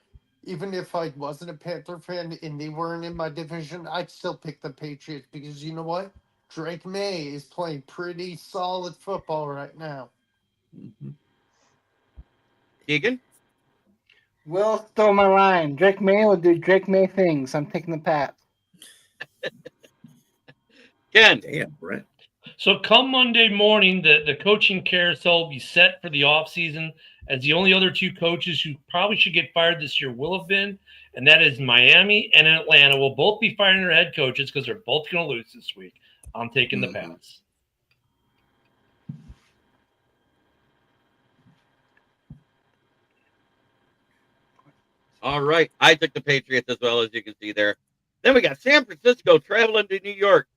even if I wasn't a Panther fan and they weren't in my division, I'd still pick the Patriots because you know what? Drake May is playing pretty solid football right now. Mm-hmm. Keegan? Will stole my line. Drake May will do Drake May things. I'm taking the Pats. Ken? Damn, Brent. So come Monday morning, the coaching carousel will be set for the offseason, as the only other 2 coaches who probably should get fired this year will have been, and that is Miami and Atlanta will both be firing their head coaches because they're both going to lose this week. I'm taking the Pats. All right. I took the Patriots as well, as you can see there. Then we got San Francisco traveling to New York.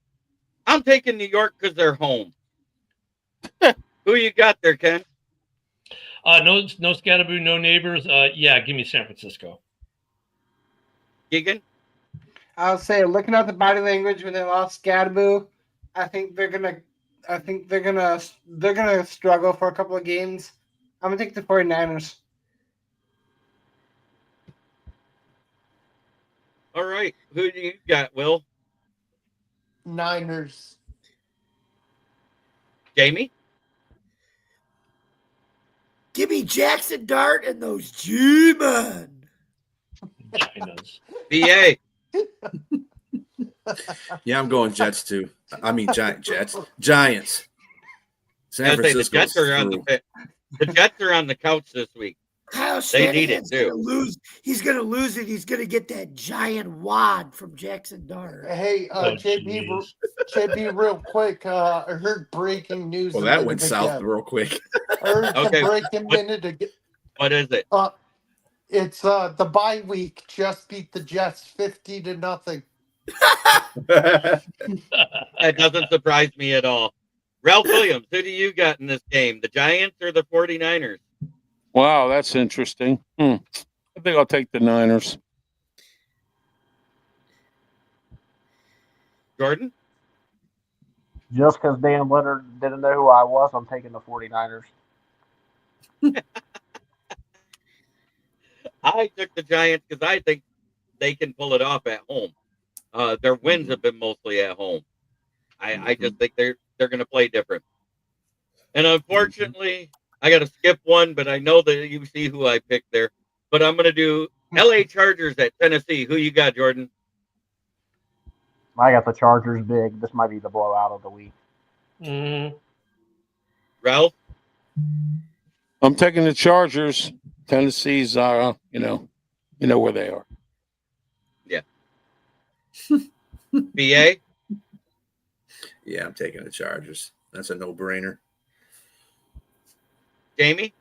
I'm taking New York because they're home. Who you got there, Ken? No Scatterboo, no neighbors. Yeah, give me San Francisco. Keegan? I'll say, looking at the body language when they lost Scadaboo, I think they're gonna struggle for a couple of games. I'm gonna take the 49ers. All right. Who do you got, Will? Niners. Jamie? Give me Jackson Dart and those G-Men. BA. Yeah, I'm going Jets too. I mean Jets. Giants. San Francisco. The Jets are on the Jets are on the couch this week. Kyle They need it Shanahan's too. gonna lose. He's gonna lose it. He's gonna get that giant wad from Jackson Dart. Hey, JB, real quick. I heard breaking news. Well, that went south real quick. I heard Okay, the breaking minute again. What is it? It's the bye week. Just beat the Jets 50-0. That doesn't surprise me at all. Ralph Williams, who do you got in this game? The Giants or the 49ers? Wow, that's interesting. I think I'll take the Niners. Jordan? Just because Dan Leonard didn't know who I was, I'm taking the 49ers. I took the Giants because I think they can pull it off at home. Their wins have been mostly at home. I just think they're going to play different. And unfortunately, I got to skip one, but I know that you see who I picked there. But I'm going to do LA Chargers at Tennessee. Who you got, Jordan? I got the Chargers big. This might be the blowout of the week. Ralph? I'm taking the Chargers. Tennessee's, you know where they are. Yeah. BA? Yeah, I'm taking the Chargers. That's a no-brainer. Jamie?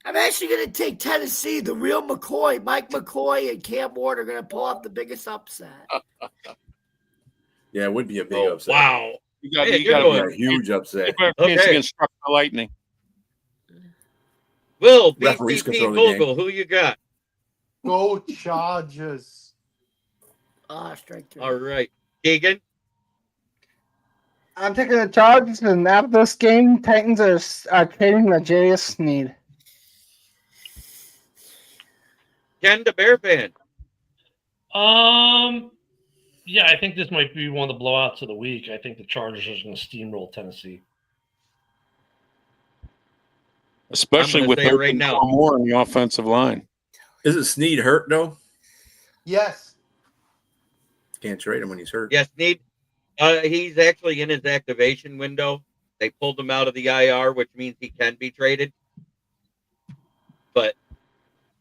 I'm actually going to take Tennessee. The real McCoy, Mike McCoy, and Cam Ward are going to pull off the biggest upset. Yeah, it would be a big upset. Wow. You got a huge upset. Against struck by lightning. Will, Referees BCP control the Vogel, who you got? Go Chargers. Strike three. All right. Keegan? I'm taking the Chargers, and after this game, Titans are trading L'Jarius Sneed. Ken, the Bear fan. Yeah, I think this might be one of the blowouts of the week. I think the Chargers are going to steamroll Tennessee. Especially with right now more on the offensive line. Isn't Snead hurt, though? Yes. Can't trade him when he's hurt. Yes, Snead. He's actually in his activation window. They pulled him out of the IR, which means he can be traded. But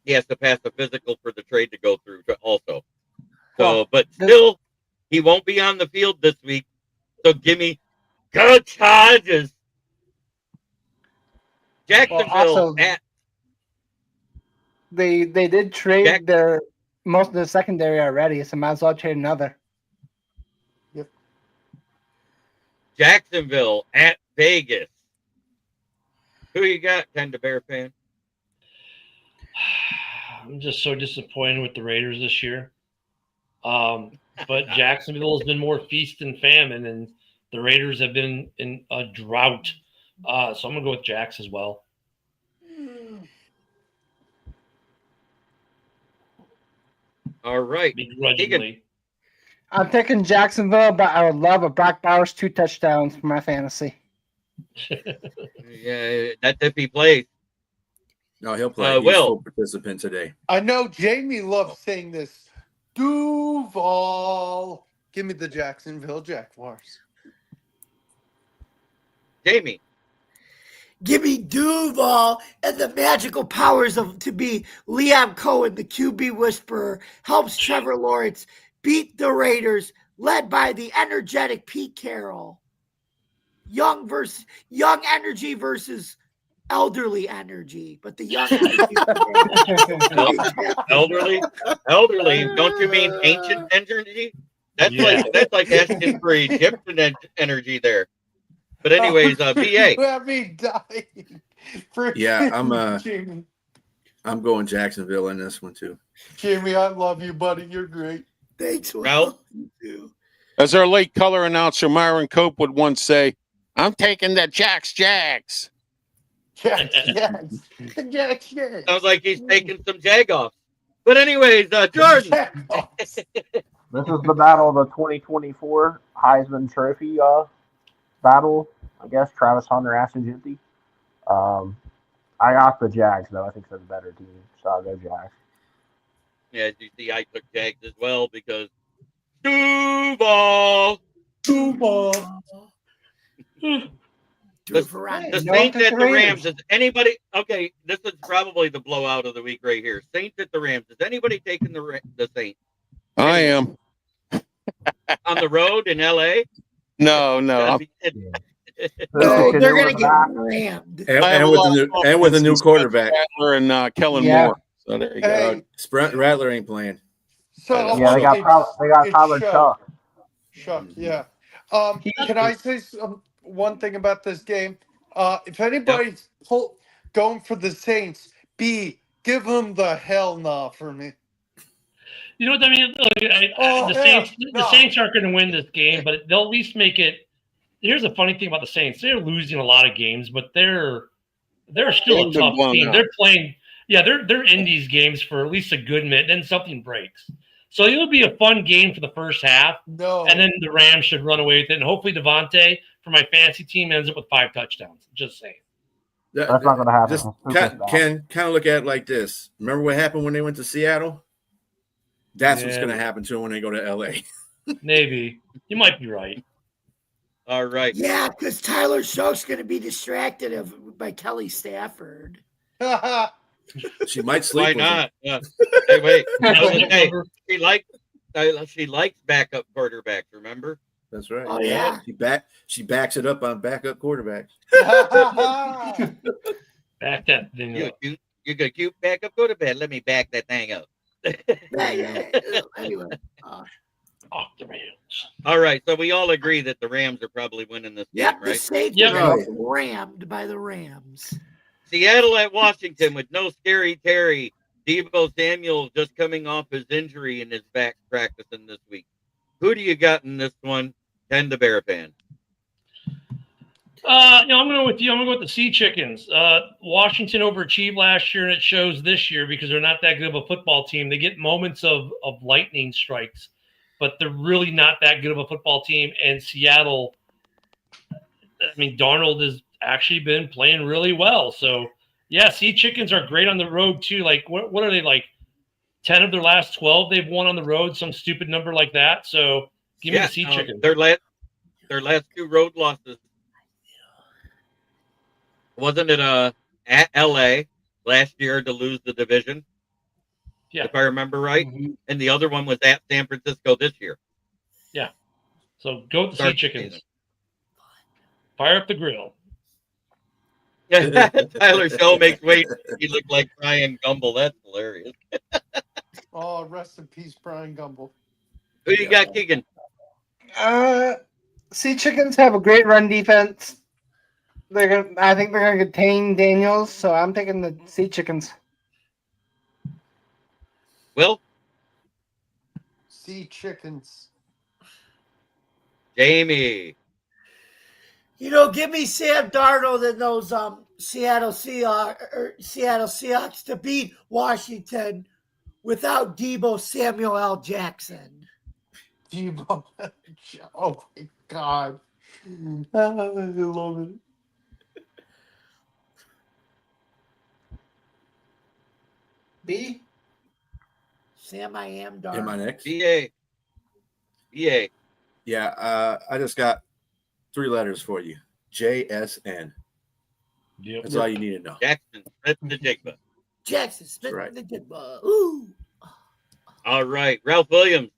he has to pass a physical for the trade to go through also. So, but still, he won't be on the field this week. So give me go Chargers. Jacksonville They did trade their most of the secondary already, so might as well trade another. Yep. Jacksonville at Vegas. Who you got, Ken, the Bear fan? I'm just so disappointed with the Raiders this year. But Jacksonville has been more feast and famine, and the Raiders have been in a drought. So I'm going to go with Jax as well. All right. Begrudgingly. I'm taking Jacksonville, but I would love a Brock Bowers 2 touchdowns for my fantasy. Yeah, that's if he plays. No, he'll play. He's Will. full participant today. I know Jamie loves saying this. Duval. Give me the Jacksonville Jaguars. Jamie. Give me Duval and the magical powers of to be Liam Cohen, the QB whisperer, helps Trevor Lawrence beat the Raiders, led by the energetic Pete Carroll. Young energy versus elderly energy, but the young energy. elderly. Don't you mean ancient energy? That's like asking for Egyptian energy there. But anyways, BA. You have me dying. Yeah, I'm going Jacksonville in this one too. Jimmy, I love you, buddy. You're great. Thanks, Ralph. As our late color announcer Myron Cope would once say, I'm taking the Jags. Jags. Sounds like he's taking some jag-offs. But anyways, Jordan. This is the battle of the 2024 Heisman Trophy battle. I guess Travis Hunter, Ashton Jimmy. I got the Jags though. I think they're the better team, so I'll go Jags. Yeah, you see, I took Jags as well because Duval. The Saints at the Rams. Is anybody okay? This is probably the blowout of the week right here. Saints at the Rams. Is anybody taking the Saints? I am. On the road in LA? No. No, they're going to get rammed. And with a new quarterback. Rattler and Kellen Moore. So there you go. Rattler ain't playing. So they got Tyler Chuck. Yeah. Can I say one thing about this game? If anybody's going for the Saints, give them the hell no for me. You know what I mean? Look, the Saints aren't going to win this game, but they'll at least make it. Here's the funny thing about the Saints: they're losing a lot of games, but they're still a tough team. They're playing, they're in these games for at least a good minute, then something breaks. So it'll be a fun game for the first half, and then the Rams should run away with it, and hopefully Devontae for my fantasy team ends up with 5 touchdowns. Just saying. That's not going to happen. Just kind of look at it like this. Remember what happened when they went to Seattle? That's what's going to happen to them when they go to LA. Maybe. You might be right. All right. Yeah, because Tyler Shoug's going to be distracted by Kelly Stafford. She might sleep. Why not? Yeah. Hey, wait. She likes backup quarterbacks. Remember? That's right. Oh yeah. She backs it up on backup quarterbacks. Back that thing up. You got a cute backup quarterback. Let me back that thing up. Anyway. Off the rails. All right, so we all agree that the Rams are probably winning this game, right? The Saints are rammed by the Rams. Seattle at Washington with no Scary Terry. Deebo Samuel just coming off his injury in his back practicing this week. Who do you got in this one? Ken the Bear fan. I'm going with you. I'm going to go with the Sea Chickens. Washington overachieved last year, and it shows this year because they're not that good of a football team. They get moments of lightning strikes, but they're really not that good of a football team. And Seattle, Darnold has actually been playing really well. So, yeah, Sea Chickens are great on the road, too. Like, what are they, like 10 of their last 12 they've won on the road, some stupid number like that. So, give me the Sea Chickens. Their last 2 road losses. Wasn't it at LA last year to lose the division? Yeah. If I remember right. Mm-hmm. And the other one was at San Francisco this year. Yeah. So go with the Sea Chickens. Fire up the grill. Yeah, Tyler Show makes weight. He looked like Brian Gumble. That's hilarious. Oh, rest in peace, Brian Gumble. Who you got, Keegan? Sea Chickens have a great run defense. I think they're gonna contain Daniels, so I'm taking the Sea Chickens. Will? Sea Chickens. Jamie. Give me Sam Darnold and those Seattle Seahawks to beat Washington without Deebo Samuel L. Jackson. Deebo. Oh my God. I love it. B? Sam, I am Darnold. Am I next? BA. Yeah, I just got 3 letters for you. JSN. Yep. That's all you need to know. Jackson Smith the Jigba. Jackson Smith right. the Jigba. Ooh. All right. Ralph Williams.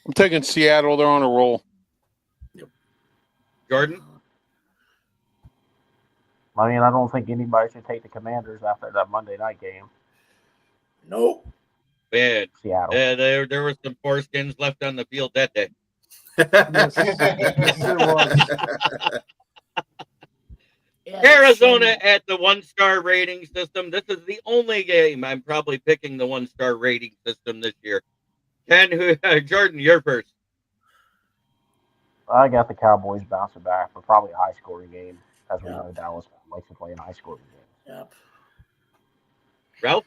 I'm taking Seattle. They're on a roll. Yep. Jordan. I don't think anybody should take the Commanders after that Monday night game. Nope. Man, Seattle. There were some foreskins left on the field that day. Yes, there was. Arizona at the 1-star rating system. This is the only game I'm probably picking the 1-star rating system this year. Jordan, you're first. I got the Cowboys bouncing back, but probably a high-scoring game, as we know Dallas likes to play in high-scoring games. Yep. Ralph?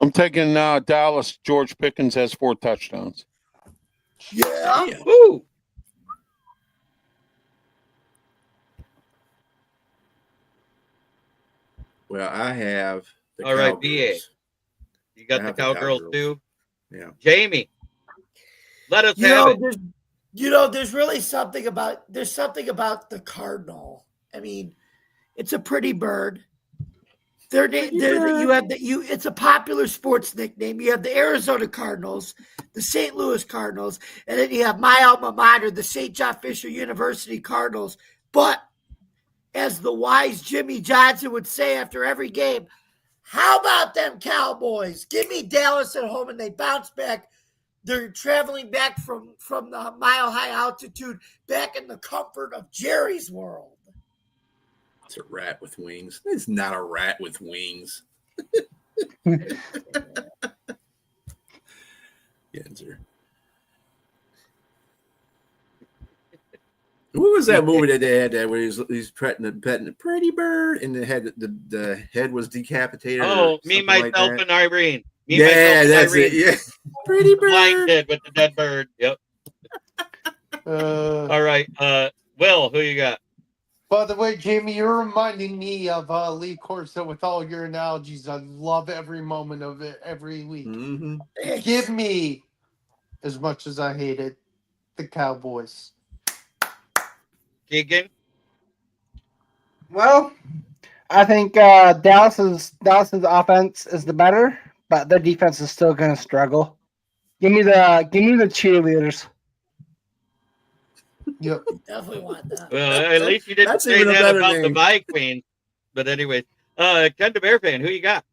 I'm taking Dallas. George Pickens has 4 touchdowns. Yeah. Woo. Well, I have the All right, Cowgirls. BA. You got the Cowgirls too? Yeah. Jamie, let us have it. There's really something about the Cardinal. I mean, it's a pretty bird. It's a popular sports nickname. You have the Arizona Cardinals, the St. Louis Cardinals, and then you have my alma mater, the St. John Fisher University Cardinals. But as the wise Jimmy Johnson would say after every game, how about them Cowboys? Give me Dallas at home, and they bounce back. They're traveling back from the mile-high altitude back in the comfort of Jerry's world. It's a rat with wings. It's not a rat with wings. Genzer. What was that movie that they had that where he's petting a pretty bird and the head was decapitated? Oh, Me, Myself, and Irene. That's Irene. It. Yeah, pretty bird. Blinded with the dead bird. Yep. All right. Will, who you got? By the way, Jamie, you're reminding me of Lee Corso with all your analogies. I love every moment of it every week. Mm-hmm. Give me, as much as I hate it, the Cowboys. Keegan? Well, I think Dallas's offense is the better, but their defense is still going to struggle. Give me the cheerleaders. Yep. Definitely want that. Well, at least you didn't say that about the Vikings. But anyways, Ken the Bear fan, who you got?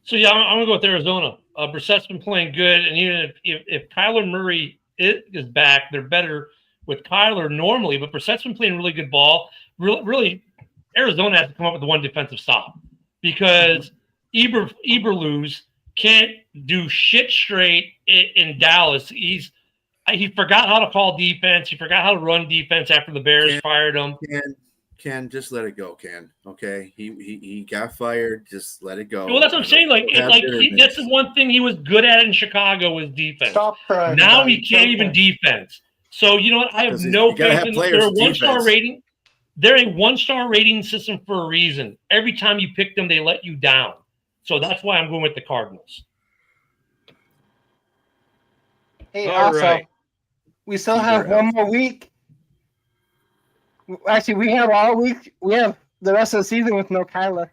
So yeah, I'm gonna go with Arizona. Brissett's been playing good, and even if Kyler Murray is back, they're better with Kyler normally. But Brissett's been playing really good ball. Really, Arizona has to come up with the one defensive stop because Eberflus can't do shit straight in Dallas. He forgot how to call defense. He forgot how to run defense after the Bears fired him. Ken, just let it go, Ken. Okay, he got fired. Just let it go. Well, that's what I'm saying. That's the one thing he was good at in Chicago was defense. Now he can't even defense. So you know what? I have no faith in them. They're a one-star rating. They're a one-star rating system for a reason. Every time you pick them, they let you down. So that's why I'm going with the Cardinals. Hey, also, we still have one more week. Actually, we have all week. We have the rest of the season with no Kyler.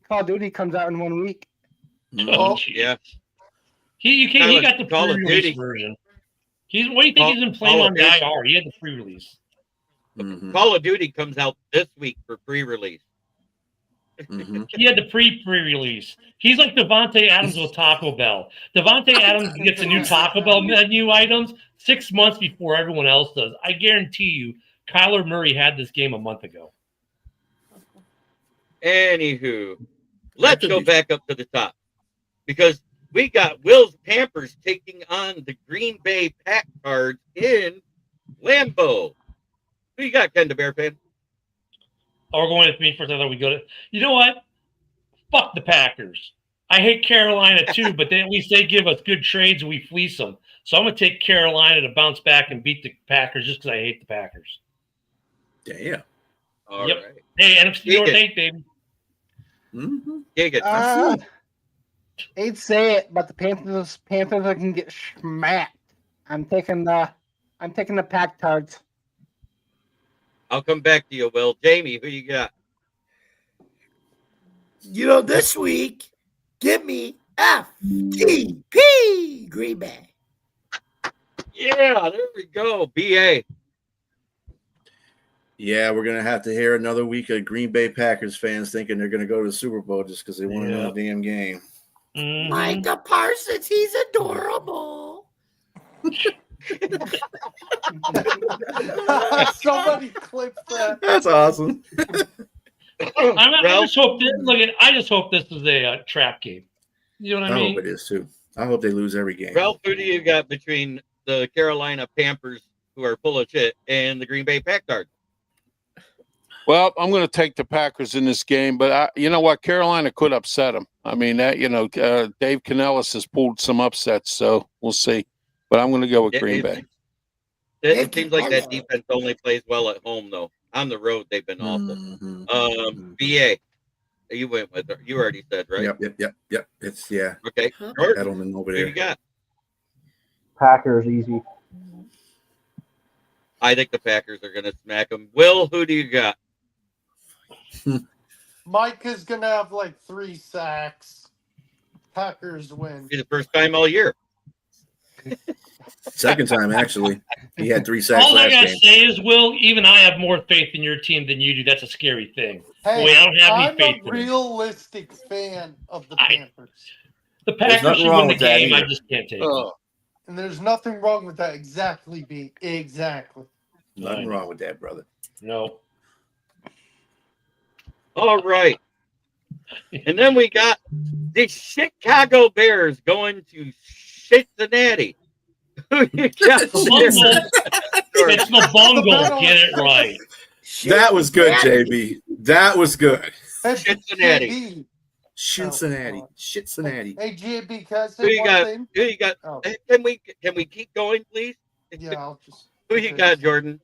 Call of Duty comes out in 1 week. Oh, yeah. He got the pre-release version. What do you think he's been playing on the IR? He had the pre-release. Mm-hmm. Call of Duty comes out this week for pre-release. Mm-hmm. He had the pre-release. He's like Devontae Adams with Taco Bell. Devontae Adams gets the new Taco Bell menu items 6 months before everyone else does. I guarantee you, Kyler Murray had this game a month ago. Anywho, let's go back up to the top because we got Will's Pampers taking on the Green Bay Pack Cards in Lambeau. Who you got, Ken the Bear fan? Oh, we're going with me first. I thought we go to. You know what? Fuck the Packers. I hate Carolina too, but at least they give us good trades and we fleece them. So I'm going to take Carolina to bounce back and beat the Packers just because I hate the Packers. Damn. All right. Hey, NFC North 8, baby. Mm-hmm. I'd say it, but the Panthers can get smacked. I'm taking the Pack Cards. I'll come back to you, Will. Jamie, who you got? This week, give me FTP Green Bay. Yeah, there we go. BA. Yeah, we're going to have to hear another week of Green Bay Packers fans thinking they're going to go to the Super Bowl just because they want to win a damn game. Mm-hmm. Micah Parsons, he's adorable. Somebody clip that. That's awesome. I just hope this is a trap game. You know what I mean? I hope it is too. I hope they lose every game. Ralph, who do you got between the Carolina Panthers, who are full of shit, and the Green Bay Pack Cards? Well, I'm going to take the Packers in this game, but you know what? Carolina could upset them. I mean, Dave Canellis has pulled some upsets, so we'll see. But I'm going to go with Green Bay. It seems like that defense only plays well at home, though. On the road, they've been awful. Mm-hmm. BA, you went with her. You already said, right? Yep. It's, yeah. Okay. Edelman over there. Who you got? Packers, easy. I think the Packers are going to smack them. Will, who do you got? Mike is going to have like 3 sacks. Packers win. It's the first time all year. Second time, actually. He had 3 sacks All I last gotta game. say is, Will, even I have more faith in your team than you do. That's a scary thing. Hey, Boy, I don't have any I'm faith a in them. realistic fan of the Panthers. The Packers nothing should wrong win the with that game. I either. just can't take Oh, it. And there's nothing wrong with that. Exactly, B. Exactly. Nothing wrong with that, brother. No. All right. And then we got the Chicago Bears going to Cincinnati. Who you got It's the bungle. Get it right. That was good, JB. That was good. Cincinnati. JB. Cincinnati. Oh, Cincinnati. Hey, JB, can I Who say you one got? thing? Who you got? Oh. Can we keep going, please? Yeah, I'll just. Who you got, Jordan?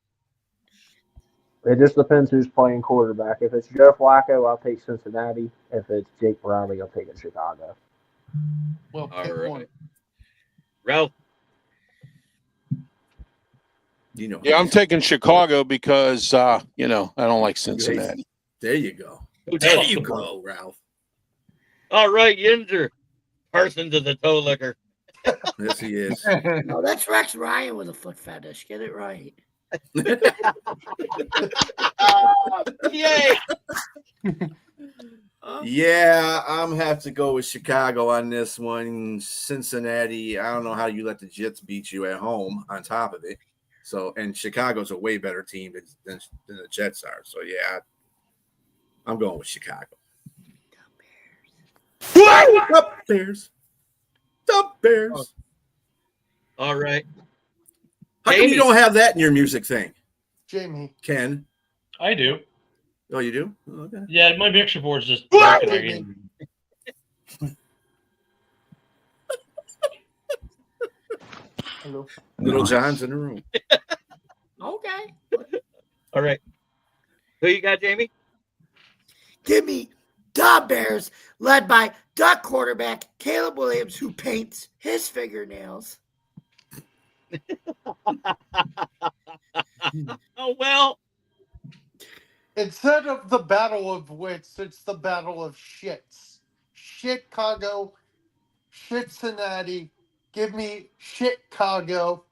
It just depends who's playing quarterback. If it's Joe Flacco, I'll take Cincinnati. If it's Jake Browning, I'll take it Chicago. Well, All pick right. one. Ralph. You know. yeah, I'm taking Chicago because I don't like Cincinnati. There you go. Who There does? you go, Ralph. All right, Yinzer. Parsons is a toe licker. Yes, he is. No, that's Rex Ryan with a foot fetish. Get it right. Yay! Yeah, I'm have to go with Chicago on this one. Cincinnati, I don't know how you let the Jets beat you at home on top of it. So, and Chicago's a way better team than the Jets are. So, yeah, I'm going with Chicago. The Bears. The Bears. All right. How come Jamie. you don't have that in your music thing, Jamie. Ken? I do. Oh, you do? Oh, okay. Yeah, my mixer board's just What? broken. Hello. Little John's in the room. Okay. All right. Who you got, Jamie? Give me the Bears, led by Duck quarterback Caleb Williams, who paints his fingernails. Oh, well. Instead of the battle of wits, it's the battle of shits. Chicago, Cincinnati. Give me Chicago.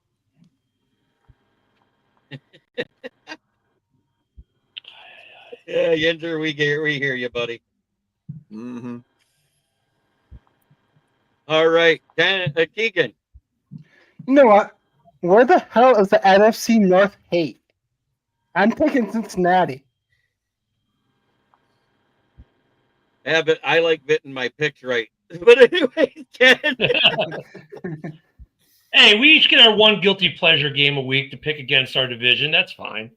Yeah, Yinzer, we hear you, buddy. Mm-hmm. All right. Keegan. You know what? Where the hell is the NFC North hate? I'm taking Cincinnati. Yeah, but I like getting my picks right. But anyway, Ken. Hey, we each get our one guilty pleasure game a week to pick against our division. That's fine.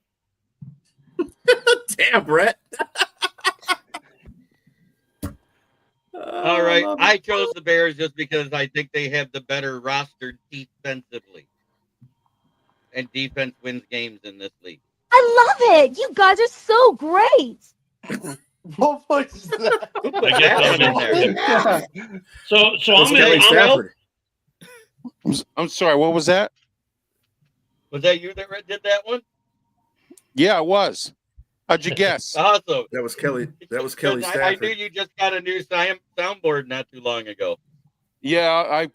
Damn, Brett. All right. I chose the Bears just because I think they have the better roster defensively. And defense wins games in this league. I love it. You guys are so great. What was that? I guess I'm in there. So That's I'm Kelly in. Stafford. I'm sorry. What was that? Was that you that did that one? Yeah, it was. How'd you guess? Awesome. That was Kelly. That was Kelly I Stafford. knew you just got a new soundboard not too long ago. Yeah, I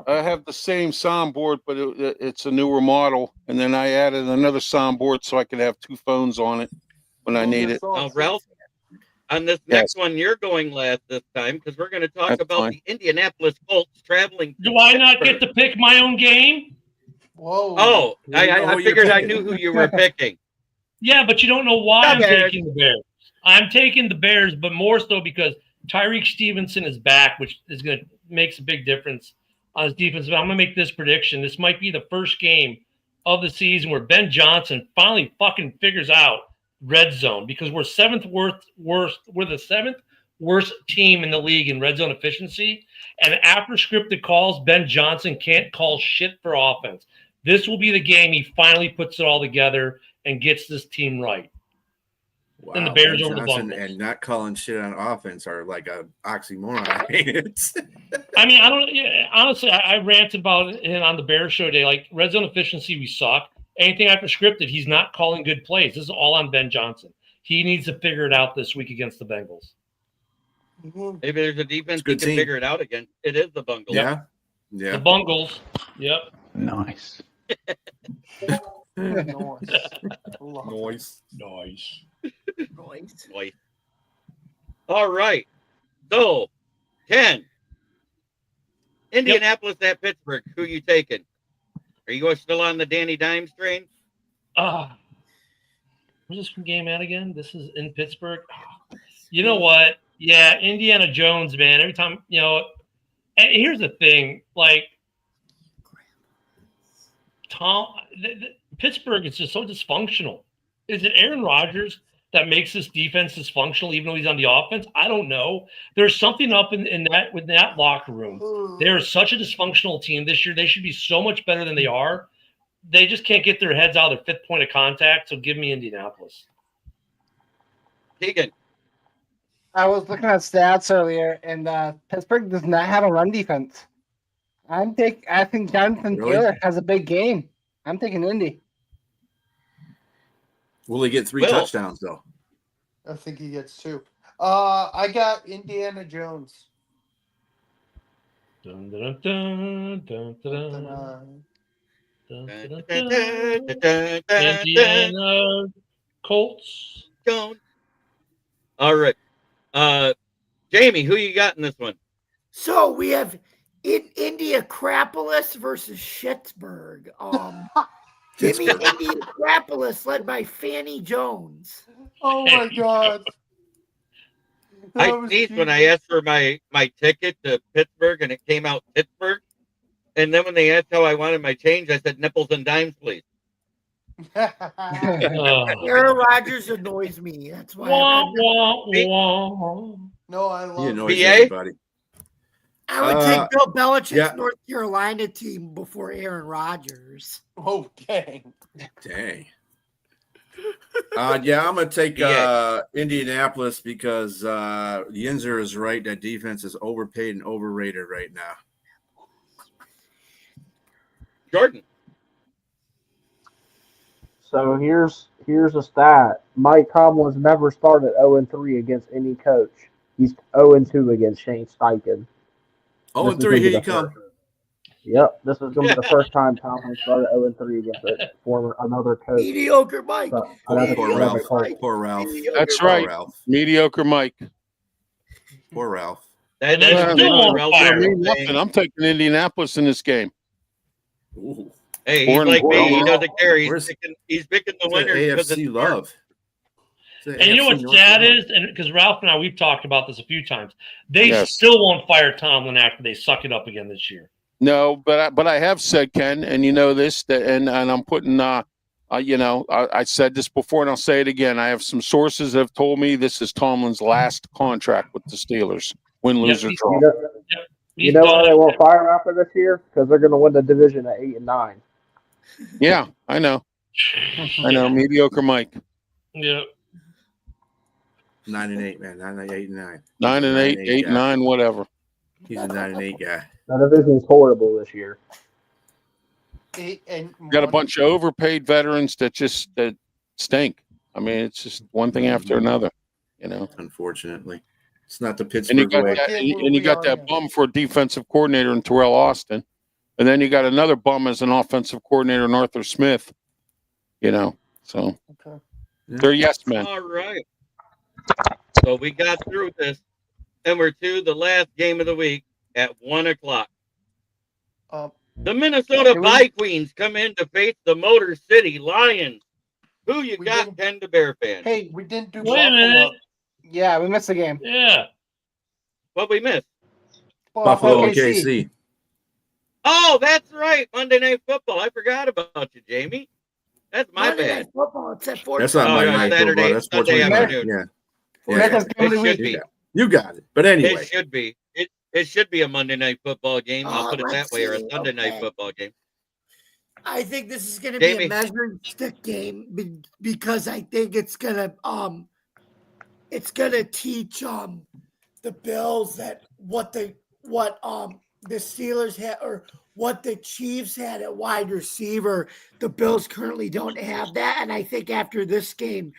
have the same soundboard, but it's a newer model. And then I added another soundboard so I could have 2 phones on it when I need it. Now, Ralph, on this next one, you're going last this time because we're going to talk That's about fine. the Indianapolis Colts traveling. Do I not get to pick my own game? Whoa. Oh, You know I who you're figured I picking. knew who you were picking. Yeah, but you don't know why I'm The Bears. taking the Bears. I'm taking the Bears, but more so because Tyreek Stevenson is back, which is going to makes a big difference on his defense. But I'm going to make this prediction. This might be the first game of the season where Ben Johnson finally fucking figures out red zone because we're we're the 7th worst team in the league in red zone efficiency. And after scripted calls, Ben Johnson can't call shit for offense. This will be the game he finally puts it all together and gets this team right. Wow, And the Bears Ben over the Johnson Bungles. and not calling shit on offense are like a oxymoron. I hate it. I mean, honestly, I ranted about it on the Bears show today. Like, red zone efficiency, we suck. anything after scripted, he's not calling good plays. This is all on Ben Johnson. He needs to figure it out this week against the Bengals. Maybe there's a defense he can figure it out against. It is the Bungles. Yeah. The Bungles. Yep. Nice. Noise. All right. So, Ken, Indianapolis at Pittsburgh. Who you taking? Are you still on the Danny Dimes train? Where's this game at again? This is in Pittsburgh. You know what? Yeah, Indiana Jones, man. Every time, here's the thing. Like, Pittsburgh is just so dysfunctional. Is it Aaron Rodgers that makes this defense dysfunctional, even though he's on the offense? I don't know. There's something up in that locker room. They're such a dysfunctional team this year. They should be so much better than they are. They just can't get their heads out of their fifth point of contact. So give me Indianapolis. Keegan. I was looking at stats earlier, and Pittsburgh does not have a run defense. I think Jonathan Taylor has a big game. I'm taking Indy. Will he get 3 touchdowns though? I think he gets 2. I got Indiana Jones. Dun, dun, dun, dun, dun, dun. Indiana Colts. All right. Jamie, who you got in this one? So we have Indianapolis versus Pittsburgh. Give me Indianapolis, led by Fanny Jones. Oh my God! I sneezed when I asked for my ticket to Pittsburgh, and it came out Pittsburgh. And then when they asked how I wanted my change, I said nipples and dimes, please. Aaron Rodgers annoys me. That's why. No, I love. He annoys everybody. I would take Bill Belichick's North Carolina team before Aaron Rodgers. Oh, dang. I'm going to take Indianapolis because Yinzer is right. That defense is overpaid and overrated right now. Jordan. So here's a stat. Mike Tomlin's never started 0-3 against any coach. He's 0-2 against Shane Steichen. 0-3, here you come. Yep, this is going to be the first time Tomlin started 0-3 against another coach. Mediocre Mike. Poor Ralph. That's right. Ralph. Mediocre Mike. Poor Ralph. I'm taking Indianapolis in this game. Ooh. Hey, he's like me. He doesn't care. He's picking the winner because it's love. And you know what's sad is, and because Ralph and I, we've talked about this a few times, they still won't fire Tomlin after they suck it up again this year. No, but I have said, Ken, and you know this, and I'm putting, I said this before, and I'll say it again. I have some sources that have told me this is Tomlin's last contract with the Steelers. Win, lose, or draw. You know why they won't fire him after this year? Because they're going to win the division at 8-9. Yeah, I know. Mediocre Mike. Yeah. 9-8, man. 9-8, 9-8, 8-9, whatever. He's a 9-8 guy. The division's horrible this year. Got a bunch of overpaid veterans that stink. I mean, it's just one thing after another. Unfortunately, it's not the Pittsburgh way. And you got that bum for a defensive coordinator in Terrell Austin, and then you got another bum as an offensive coordinator in Arthur Smith. So they're yes men. All right. So we got through this, and we're to the last game of the week at 1:00. The Minnesota Vikings come in to face the Motor City Lions. Who you got, Ken, the Bear fan? Hey, we didn't do Wait a minute. Yeah, we missed the game. Yeah. What we missed? Buffalo and KC. Oh, that's right. Monday Night Football. I forgot about you, Jamie. That's my Monday bad. Night Football. It's at 4. That's not Monday Night Saturday, Football. That's Sunday afternoon. Yeah. It should be. You got it. But anyway. It should be. It should be a Monday Night Football game. I'll put it that way, or a Sunday Night Football game. I think this is going to be a measuring stick game because I think it's going to teach the Bills that what the Steelers had, or what the Chiefs had at wide receiver, the Bills currently don't have that. And I think after this game,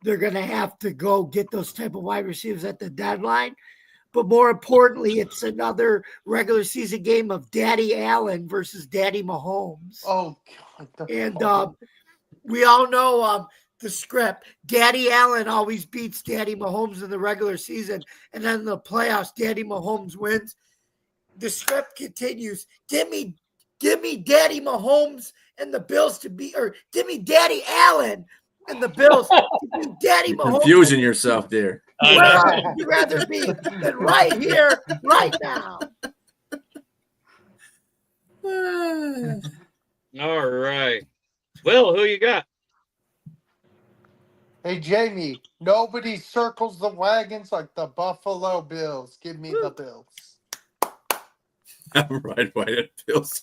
they're going to have to go get those type of wide receivers at the deadline. But more importantly, it's another regular season game of Daddy Allen versus Daddy Mahomes. Oh, God. And we all know the script. Daddy Allen always beats Daddy Mahomes in the regular season. And then in the playoffs, Daddy Mahomes wins. The script continues. Give me Daddy Mahomes and the Bills to be, or give me Daddy Allen and the Bills to be Daddy Mahomes. Confusing yourself there. Where would you rather be than right here, right now? All right. Will, who you got? Hey, Jamie, nobody circles the wagons like the Buffalo Bills. Give me the Bills. I'm right at Bills.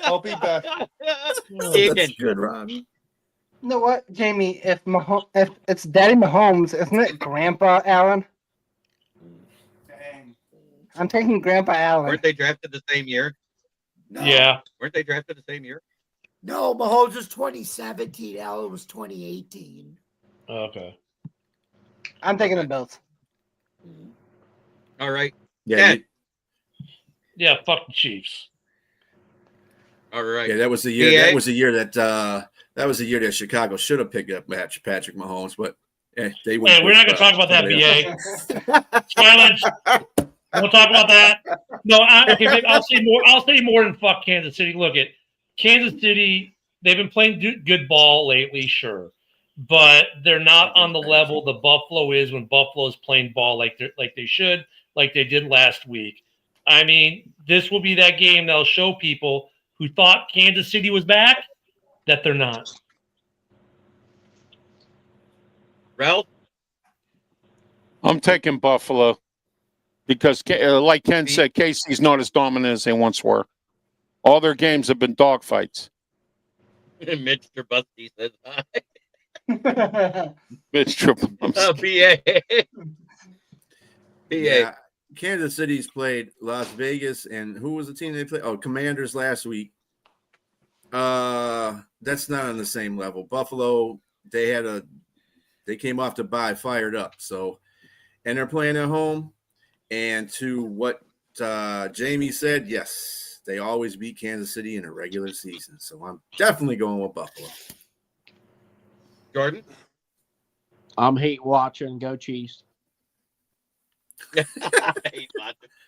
I'll be back. That's good, Rob. You know what, Jamie? If it's Daddy Mahomes, isn't it Grandpa Allen? Dang. I'm taking Grandpa Allen. Weren't they drafted the same year? No. Yeah. Weren't they drafted the same year? No, Mahomes was 2017. Allen was 2018. Okay. I'm taking the Bills. All right. Yeah, Yeah, fuck the Chiefs. All right. yeah, that was the year. BA? That was the year that Chicago should have picked up Patrick Mahomes, but they went. Hey, we're not going to talk about that, BA. Silence. We'll talk about that. No, okay, I'll say more. I'll say more than fuck Kansas City. Look at Kansas City. They've been playing good ball lately, sure, but they're not on the level the Buffalo is when Buffalo is playing ball like they should, like they did last week. I mean, this will be that game that'll show people who thought Kansas City was back that they're not. Ralph? I'm taking Buffalo because, like Ken said, KC's not as dominant as they once were. All their games have been dogfights. Mitch Trubisky says hi. Mitch Trubisky. BA. Yeah, Kansas City's played Las Vegas, and who was the team they played? Oh, Commanders last week. That's not on the same level. Buffalo, they came off the bye fired up. So, and they're playing at home. And to what Jamie said, yes, they always beat Kansas City in a regular season. So I'm definitely going with Buffalo. Jordan? I'm hate watching. Go Chiefs.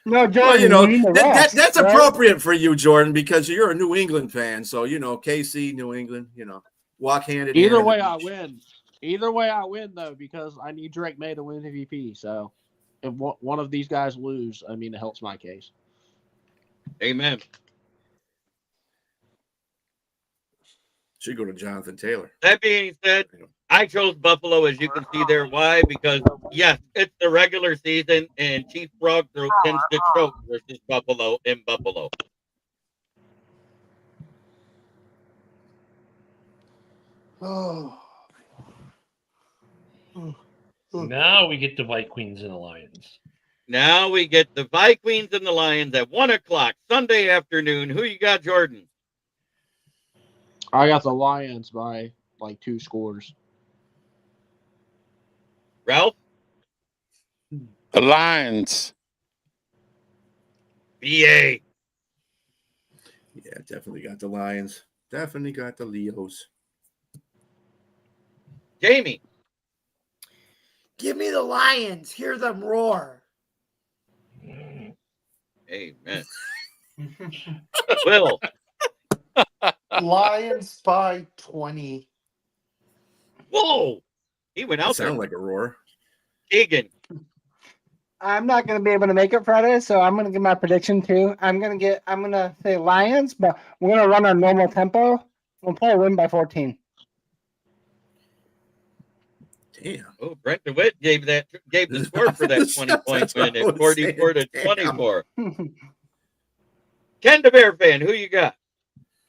No, Jordan. Well, you know, that's that's appropriate for you, Jordan, because you're a New England fan. So, you know, KC, New England, you know, walk hand in hand. Either way, I win. Either way, I win, though, because I need Drake May to win MVP. So if one of these guys lose, I mean, it helps my case. Amen. Should go to Jonathan Taylor. That being said, I chose Buffalo, as you can see there. Why? Because, yes, it's the regular season, and Chief Frog Throat tends to choke versus Buffalo in Buffalo. Oh. Now we get the Vikings and the Lions. Now we get the Vikings and the Lions at 1 o'clock Sunday afternoon. Who you got, Jordan? I got the Lions by like 2 scores. Ralph? The Lions. BA. Yeah, definitely got the Lions. Definitely got the Leos. Jamie? Give me the Lions. Hear them roar. Amen. Will? Lions by 20. Whoa! He went out there. Sound like a roar. Keegan? I'm not going to be able to make it Friday, so I'm going to give my prediction too. I'm going to say Lions, but we're going to run our normal tempo. We'll probably win by 14. Damn. Oh, Brent DeWitt gave the score for that 20-point win at 44 to 24. Ken the Bear fan, who you got?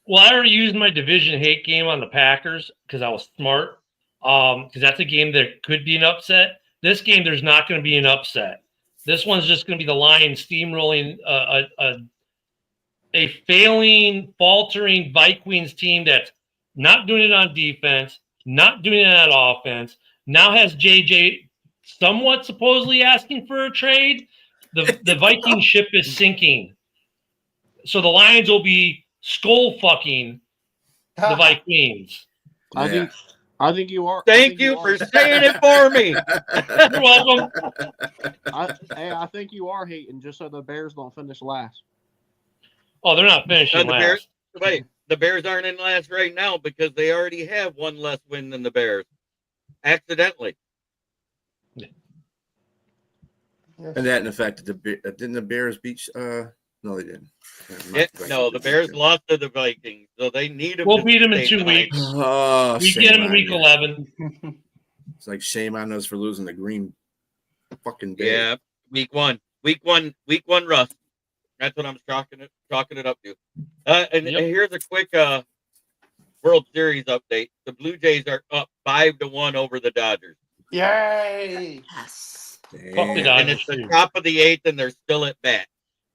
Well, I already used my division hate game on the Packers because I was smart. Because that's a game that could be an upset. This game, there's not going to be an upset. This one's just going to be the Lions steamrolling a failing, faltering Vikings team that's not doing it on defense, not doing it on offense. Now has JJ somewhat supposedly asking for a trade. The Viking ship is sinking. So the Lions will be skull fucking the Vikings. I think you are. Thank you for saying it for me. You're welcome. I think you are hating just so the Bears don't finish last. Oh, they're not finishing last. The Bears aren't in last right now because they already have one less win than the Bears. Accidentally. And that, in fact, didn't the Bears beat? No, they didn't. No, the Bears lost to the Vikings, so they need them. We'll beat them in 2 weeks. Oh, we get them in week 11. It's like shame on us for losing the Green fucking Bay. Yeah, week one, Russ. That's what I'm chalking it up to. And here's a quick World Series update. The Blue Jays are up 5-1 over the Dodgers. Yay! Yes. Fuck the Dodgers. And it's the top of the 8th, and they're still at bat.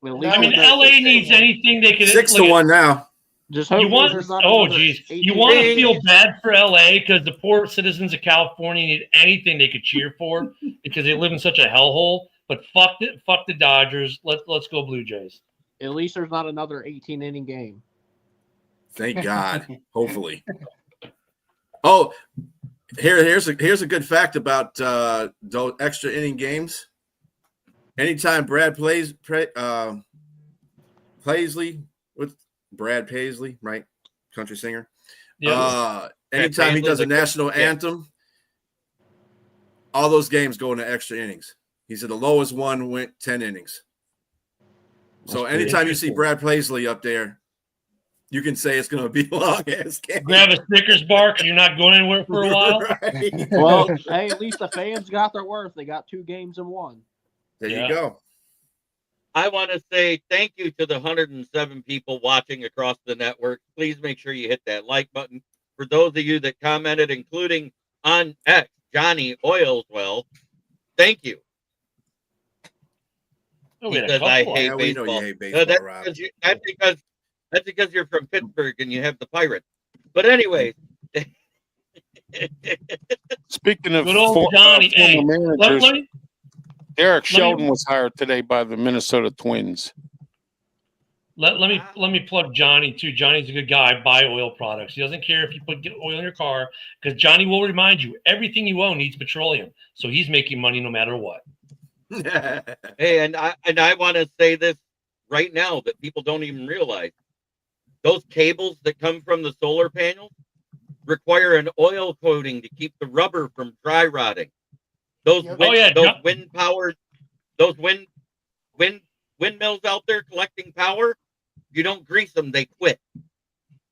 I mean, LA needs anything they can. 6-1 now. Just you want? Oh, geez, you want to feel bad for LA because the poor citizens of California need anything they could cheer for because they live in such a hellhole. But fuck the Dodgers. Let's go Blue Jays. At least there's not another 18-inning game. Thank God. Hopefully. Oh, here's a good fact about those extra inning games. Anytime Brad Paisley with Brad Paisley, right? Country singer. Yeah. Anytime he does a national anthem, all those games go into extra innings. He said the lowest one went 10 innings. So anytime you see Brad Paisley up there, you can say it's going to be a long ass game. Grab a Snickers bar because you're not going anywhere for a while. Right. Well, hey, at least the fans got their worth. They got 2 games in 1. There you go. I want to say thank you to the 107 people watching across the network. Please make sure you hit that like button. For those of you that commented, including on X, Johnny Oilswell, thank you. He says, I hate baseball. We know you hate baseball, Rob. That's because you're from Pittsburgh and you have the Pirates. But anyways. Speaking of good old Johnny, managers, Derek Shelton was hired today by the Minnesota Twins. Let me plug Johnny too. Johnny's a good guy. Buy oil products. He doesn't care if you put oil in your car because Johnny will remind you everything you own needs petroleum. So he's making money no matter what. Hey, and I want to say this right now that people don't even realize. Those cables that come from the solar panels require an oil coating to keep the rubber from dry rotting. Those windmills out there collecting power, you don't grease them, they quit.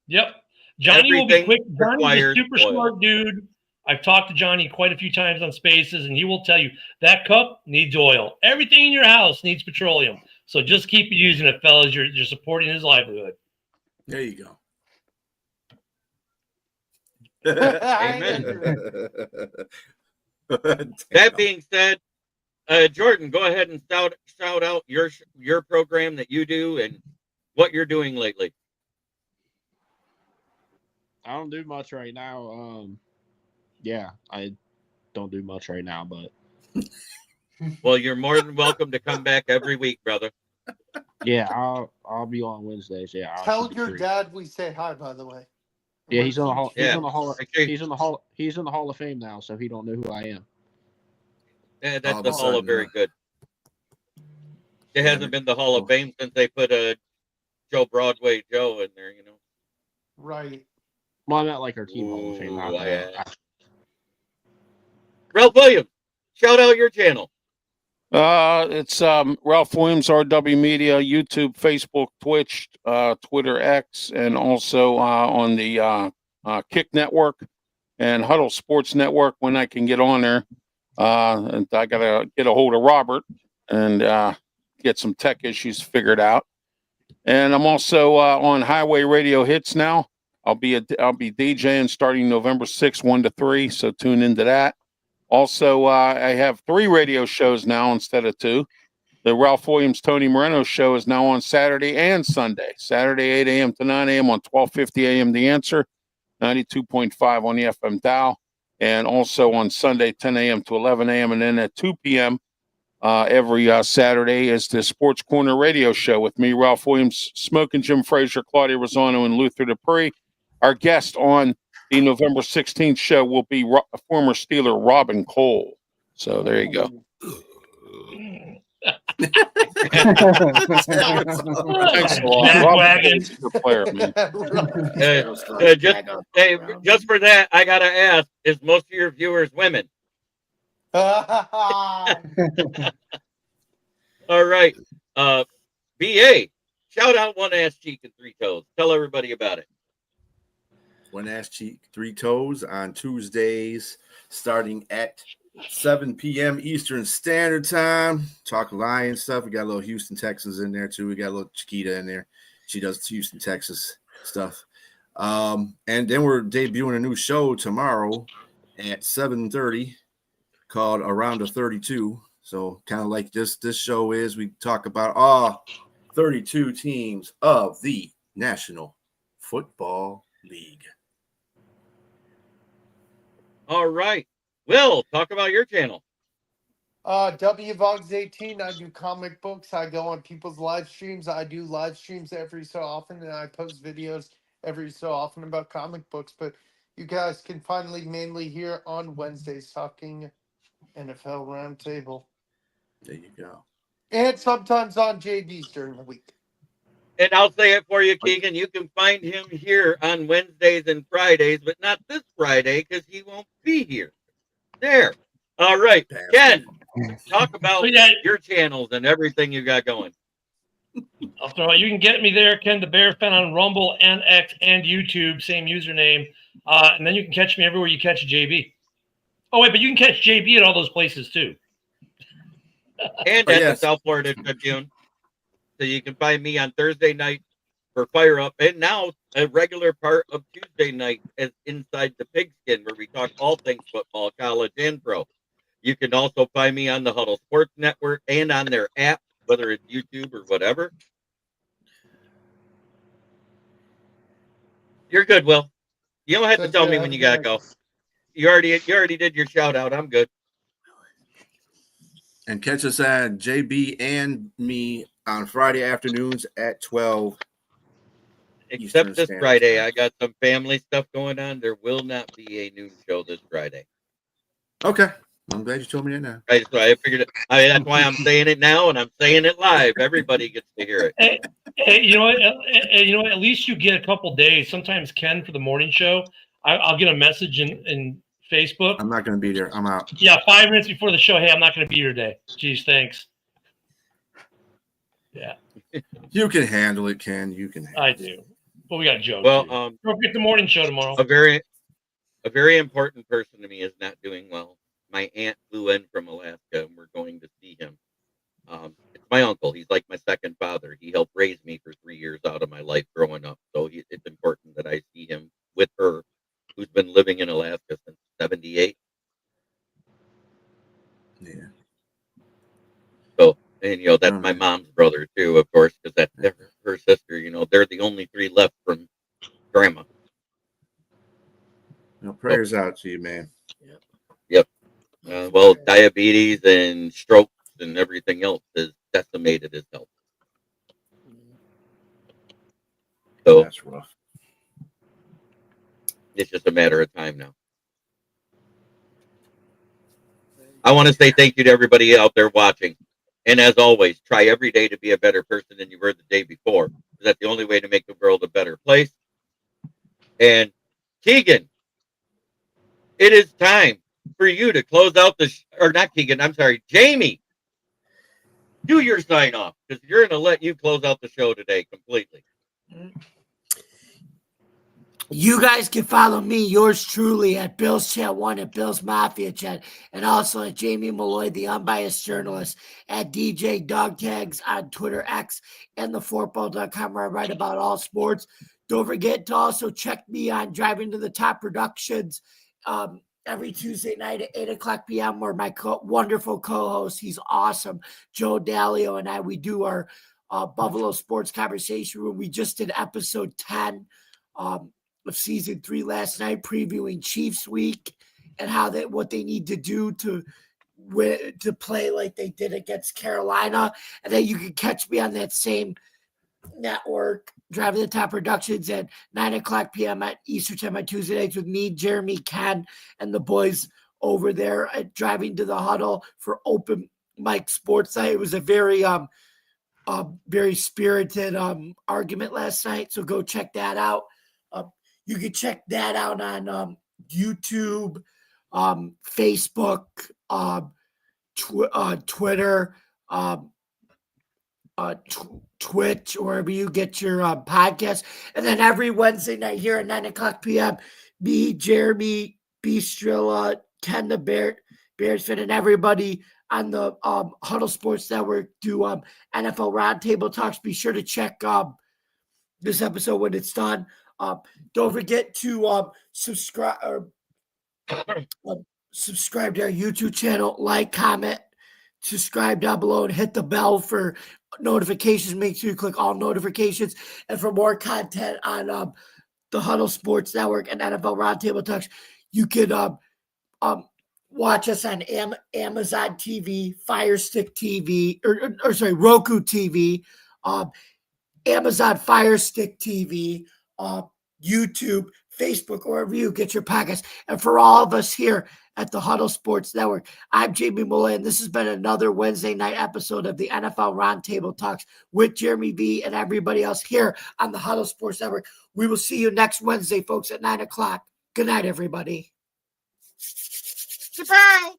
Yep. Johnny will be quick. Johnny's a super smart dude. I've talked to Johnny quite a few times on Spaces, and he will tell you that cup needs oil. Everything in your house needs petroleum. So just keep using it, fellas. You're supporting his livelihood. There you go. Amen. That being said, Jordan, go ahead and shout out your program that you do and what you're doing lately. I don't do much right now. Yeah, I don't do much right now, but well, you're more than welcome to come back every week, brother. Yeah, I'll be on Wednesdays. Yeah, tell your dad we say hi. By the way. Yeah, he's in the hall. He's in the hall. He's in the Hall of Fame now, so he don't know who I am. Yeah, that's the Hall of Very Good. It hasn't been the Hall of Fame since they put Joe Broadway Joe in there, you know. Right. Well, I meant like our team Hall of Fame. Ralph Williams, shout out your channel. It's Ralph Williams, RW Media, YouTube, Facebook, Twitch, Twitter X, and also on the Kick Network and Huddle Sports Network when I can get on there. And I got to get a hold of Robert and get some tech issues figured out. And I'm also on Highway Radio Hits now. I'll be DJing starting November 6th, 1 to 3, so tune into that. Also, I have 3 radio shows now instead of 2. The Ralph Williams, Tony Moreno show is now on Saturday and Sunday. Saturday, 8 a.m. to 9 a.m. on 1250 a.m. The Answer, 92.5 on the FM dial, and also on Sunday, 10 a.m. to 11 a.m. And then at 2 p.m. Every Saturday is the Sports Corner radio show with me, Ralph Williams, Smoking Jim Frazier, Claudia Rosano, and Luther Dupree. Our guest on the November 16th show will be former Steeler Robin Cole. So there you go. Thanks a lot. Robin's a good player, man. Just for that, I gotta ask: is most of your viewers women? All right, BA, shout out One Ass Cheek and Three Toes. Tell everybody about it. One Ass Cheek, Three Toes on Tuesdays, starting at 7 p.m. Eastern Standard Time. Talk Lions stuff. We got a little Houston, Texas in there too. We got a little Chiquita in there. She does Houston, Texas stuff. And then we're debuting a new show tomorrow at 7:30 called Around the 32. So kind of like this show is. We talk about all 32 teams of the National Football League. All right. Will, talk about your channel. WVogs18. I do comic books. I go on people's live streams. I do live streams every so often, and I post videos every so often about comic books. But you guys can finally mainly hear on Wednesdays talking NFL Roundtable. There you go. And sometimes on JB's during the week. And I'll say it for you, Keegan. You can find him here on Wednesdays and Fridays, but not this Friday because he won't be here. There. All right. Ken, talk about your channels and everything you got going. I'll throw it. You can get me there, Ken the Bear Fan, on Rumble and X and YouTube, same username. And then you can catch me everywhere you catch JB. Oh, wait, but you can catch JB at all those places too. And at the South Florida Tribune. So you can find me on Thursday night for Fire Up, and now a regular part of Tuesday night as Inside the Pigskin, where we talk all things football, college, and pro. You can also find me on the Huddle Sports Network and on their app, whether it's YouTube or whatever. You're good, Will. You don't have to tell me when you gotta go. You already did your shout out. I'm good. And catch us at JB and me on Friday afternoons at 12. Except this Friday, I got some family stuff going on. There will not be a noon show this Friday. Okay. I'm glad you told me that now. Right, so I figured that's why I'm saying it now, and I'm saying it live. Everybody gets to hear it. Hey, you know what? At least you get a couple days. Sometimes, Ken, for the morning show, I'll get a message in Facebook. I'm not going to be there. I'm out. Yeah, 5 minutes before the show. Hey, I'm not going to be here today. Geez, thanks. Yeah. You can handle it, Ken. You can handle I do. But we got Joe. Well, don't forget the morning show tomorrow. A very important person to me is not doing well. My aunt flew in from Alaska, and we're going to see him. It's my uncle. He's like my second father. He helped raise me for 3 years out of my life growing up. So it's important that I see him with her, who's been living in Alaska since 78. Yeah. So, and that's my mom's brother too, of course, because that's her sister. They're the only three left from grandma. Prayers out to you, man. Yep. Well, diabetes and strokes and everything else has decimated his health. So that's rough. It's just a matter of time now. I want to say thank you to everybody out there watching. And as always, try every day to be a better person than you were the day before. That's the only way to make the world a better place. And Keegan, it is time for you to close out or not Keegan, I'm sorry, Jamie. Do your sign off because you're going to let you close out the show today completely. You guys can follow me, yours truly, at Bill's Chat 1 at Bill's Mafia Chat, and also at Jamie Malloy, the unbiased journalist, at DJ Dog Tags on Twitter, X, and thefortball.com, where I write about all sports. Don't forget to also check me on Driving to the Top Productions every Tuesday night at 8 o'clock p.m. where my wonderful co-host, he's awesome, Joe Dalio, and I, we do our Buffalo Sports Conversation Room. We just did episode 10 of season 3 last night, previewing Chiefs week and what they need to do to play like they did against Carolina. And then you can catch me on that same network, Driving the Top Productions, at 9 o'clock p.m. at Eastern Time on Tuesday nights with me, Jeremy, Ken, and the boys over there at Driving to the Huddle for Open Mic Sports Night. It was a very very spirited argument last night, so go check that out. You can check that out on YouTube, Facebook, Twitter, Twitch, or wherever you get your podcast. And then every Wednesday night here at 9 o'clock p.m., me, Jeremy, B. Strilla, Ken the Bears fan, and everybody on the Huddle Sports Network do NFL Roundtable Talks. Be sure to check this episode when it's done. Don't forget to subscribe subscribe to our YouTube channel, like, comment, subscribe down below, and hit the bell for notifications. Make sure you click all notifications. And for more content on the Huddle Sports Network and NFL Roundtable Talks, you can watch us on Amazon TV, Fire Stick TV, Roku TV, Amazon Fire Stick TV, YouTube, Facebook, or wherever you get your podcasts. And for all of us here at the Huddle Sports Network, I'm Jamie Mullen, and this has been another Wednesday night episode of the NFL Roundtable Talks with Jeremy B. and everybody else here on the Huddle Sports Network. We will see you next Wednesday, folks, at 9 o'clock. Good night, everybody. Goodbye.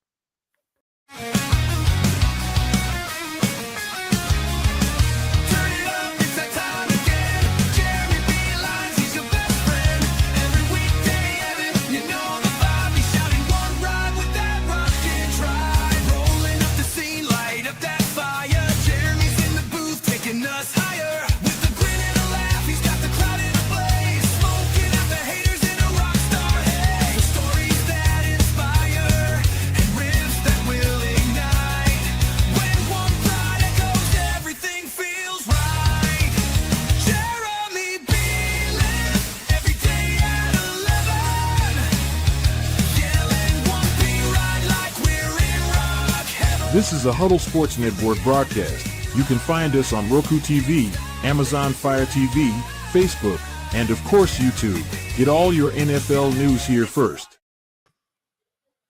This is a Huddle Sports Network broadcast. You can find us on Roku TV, Amazon Fire TV, Facebook, and of course YouTube. Get all your NFL news here first.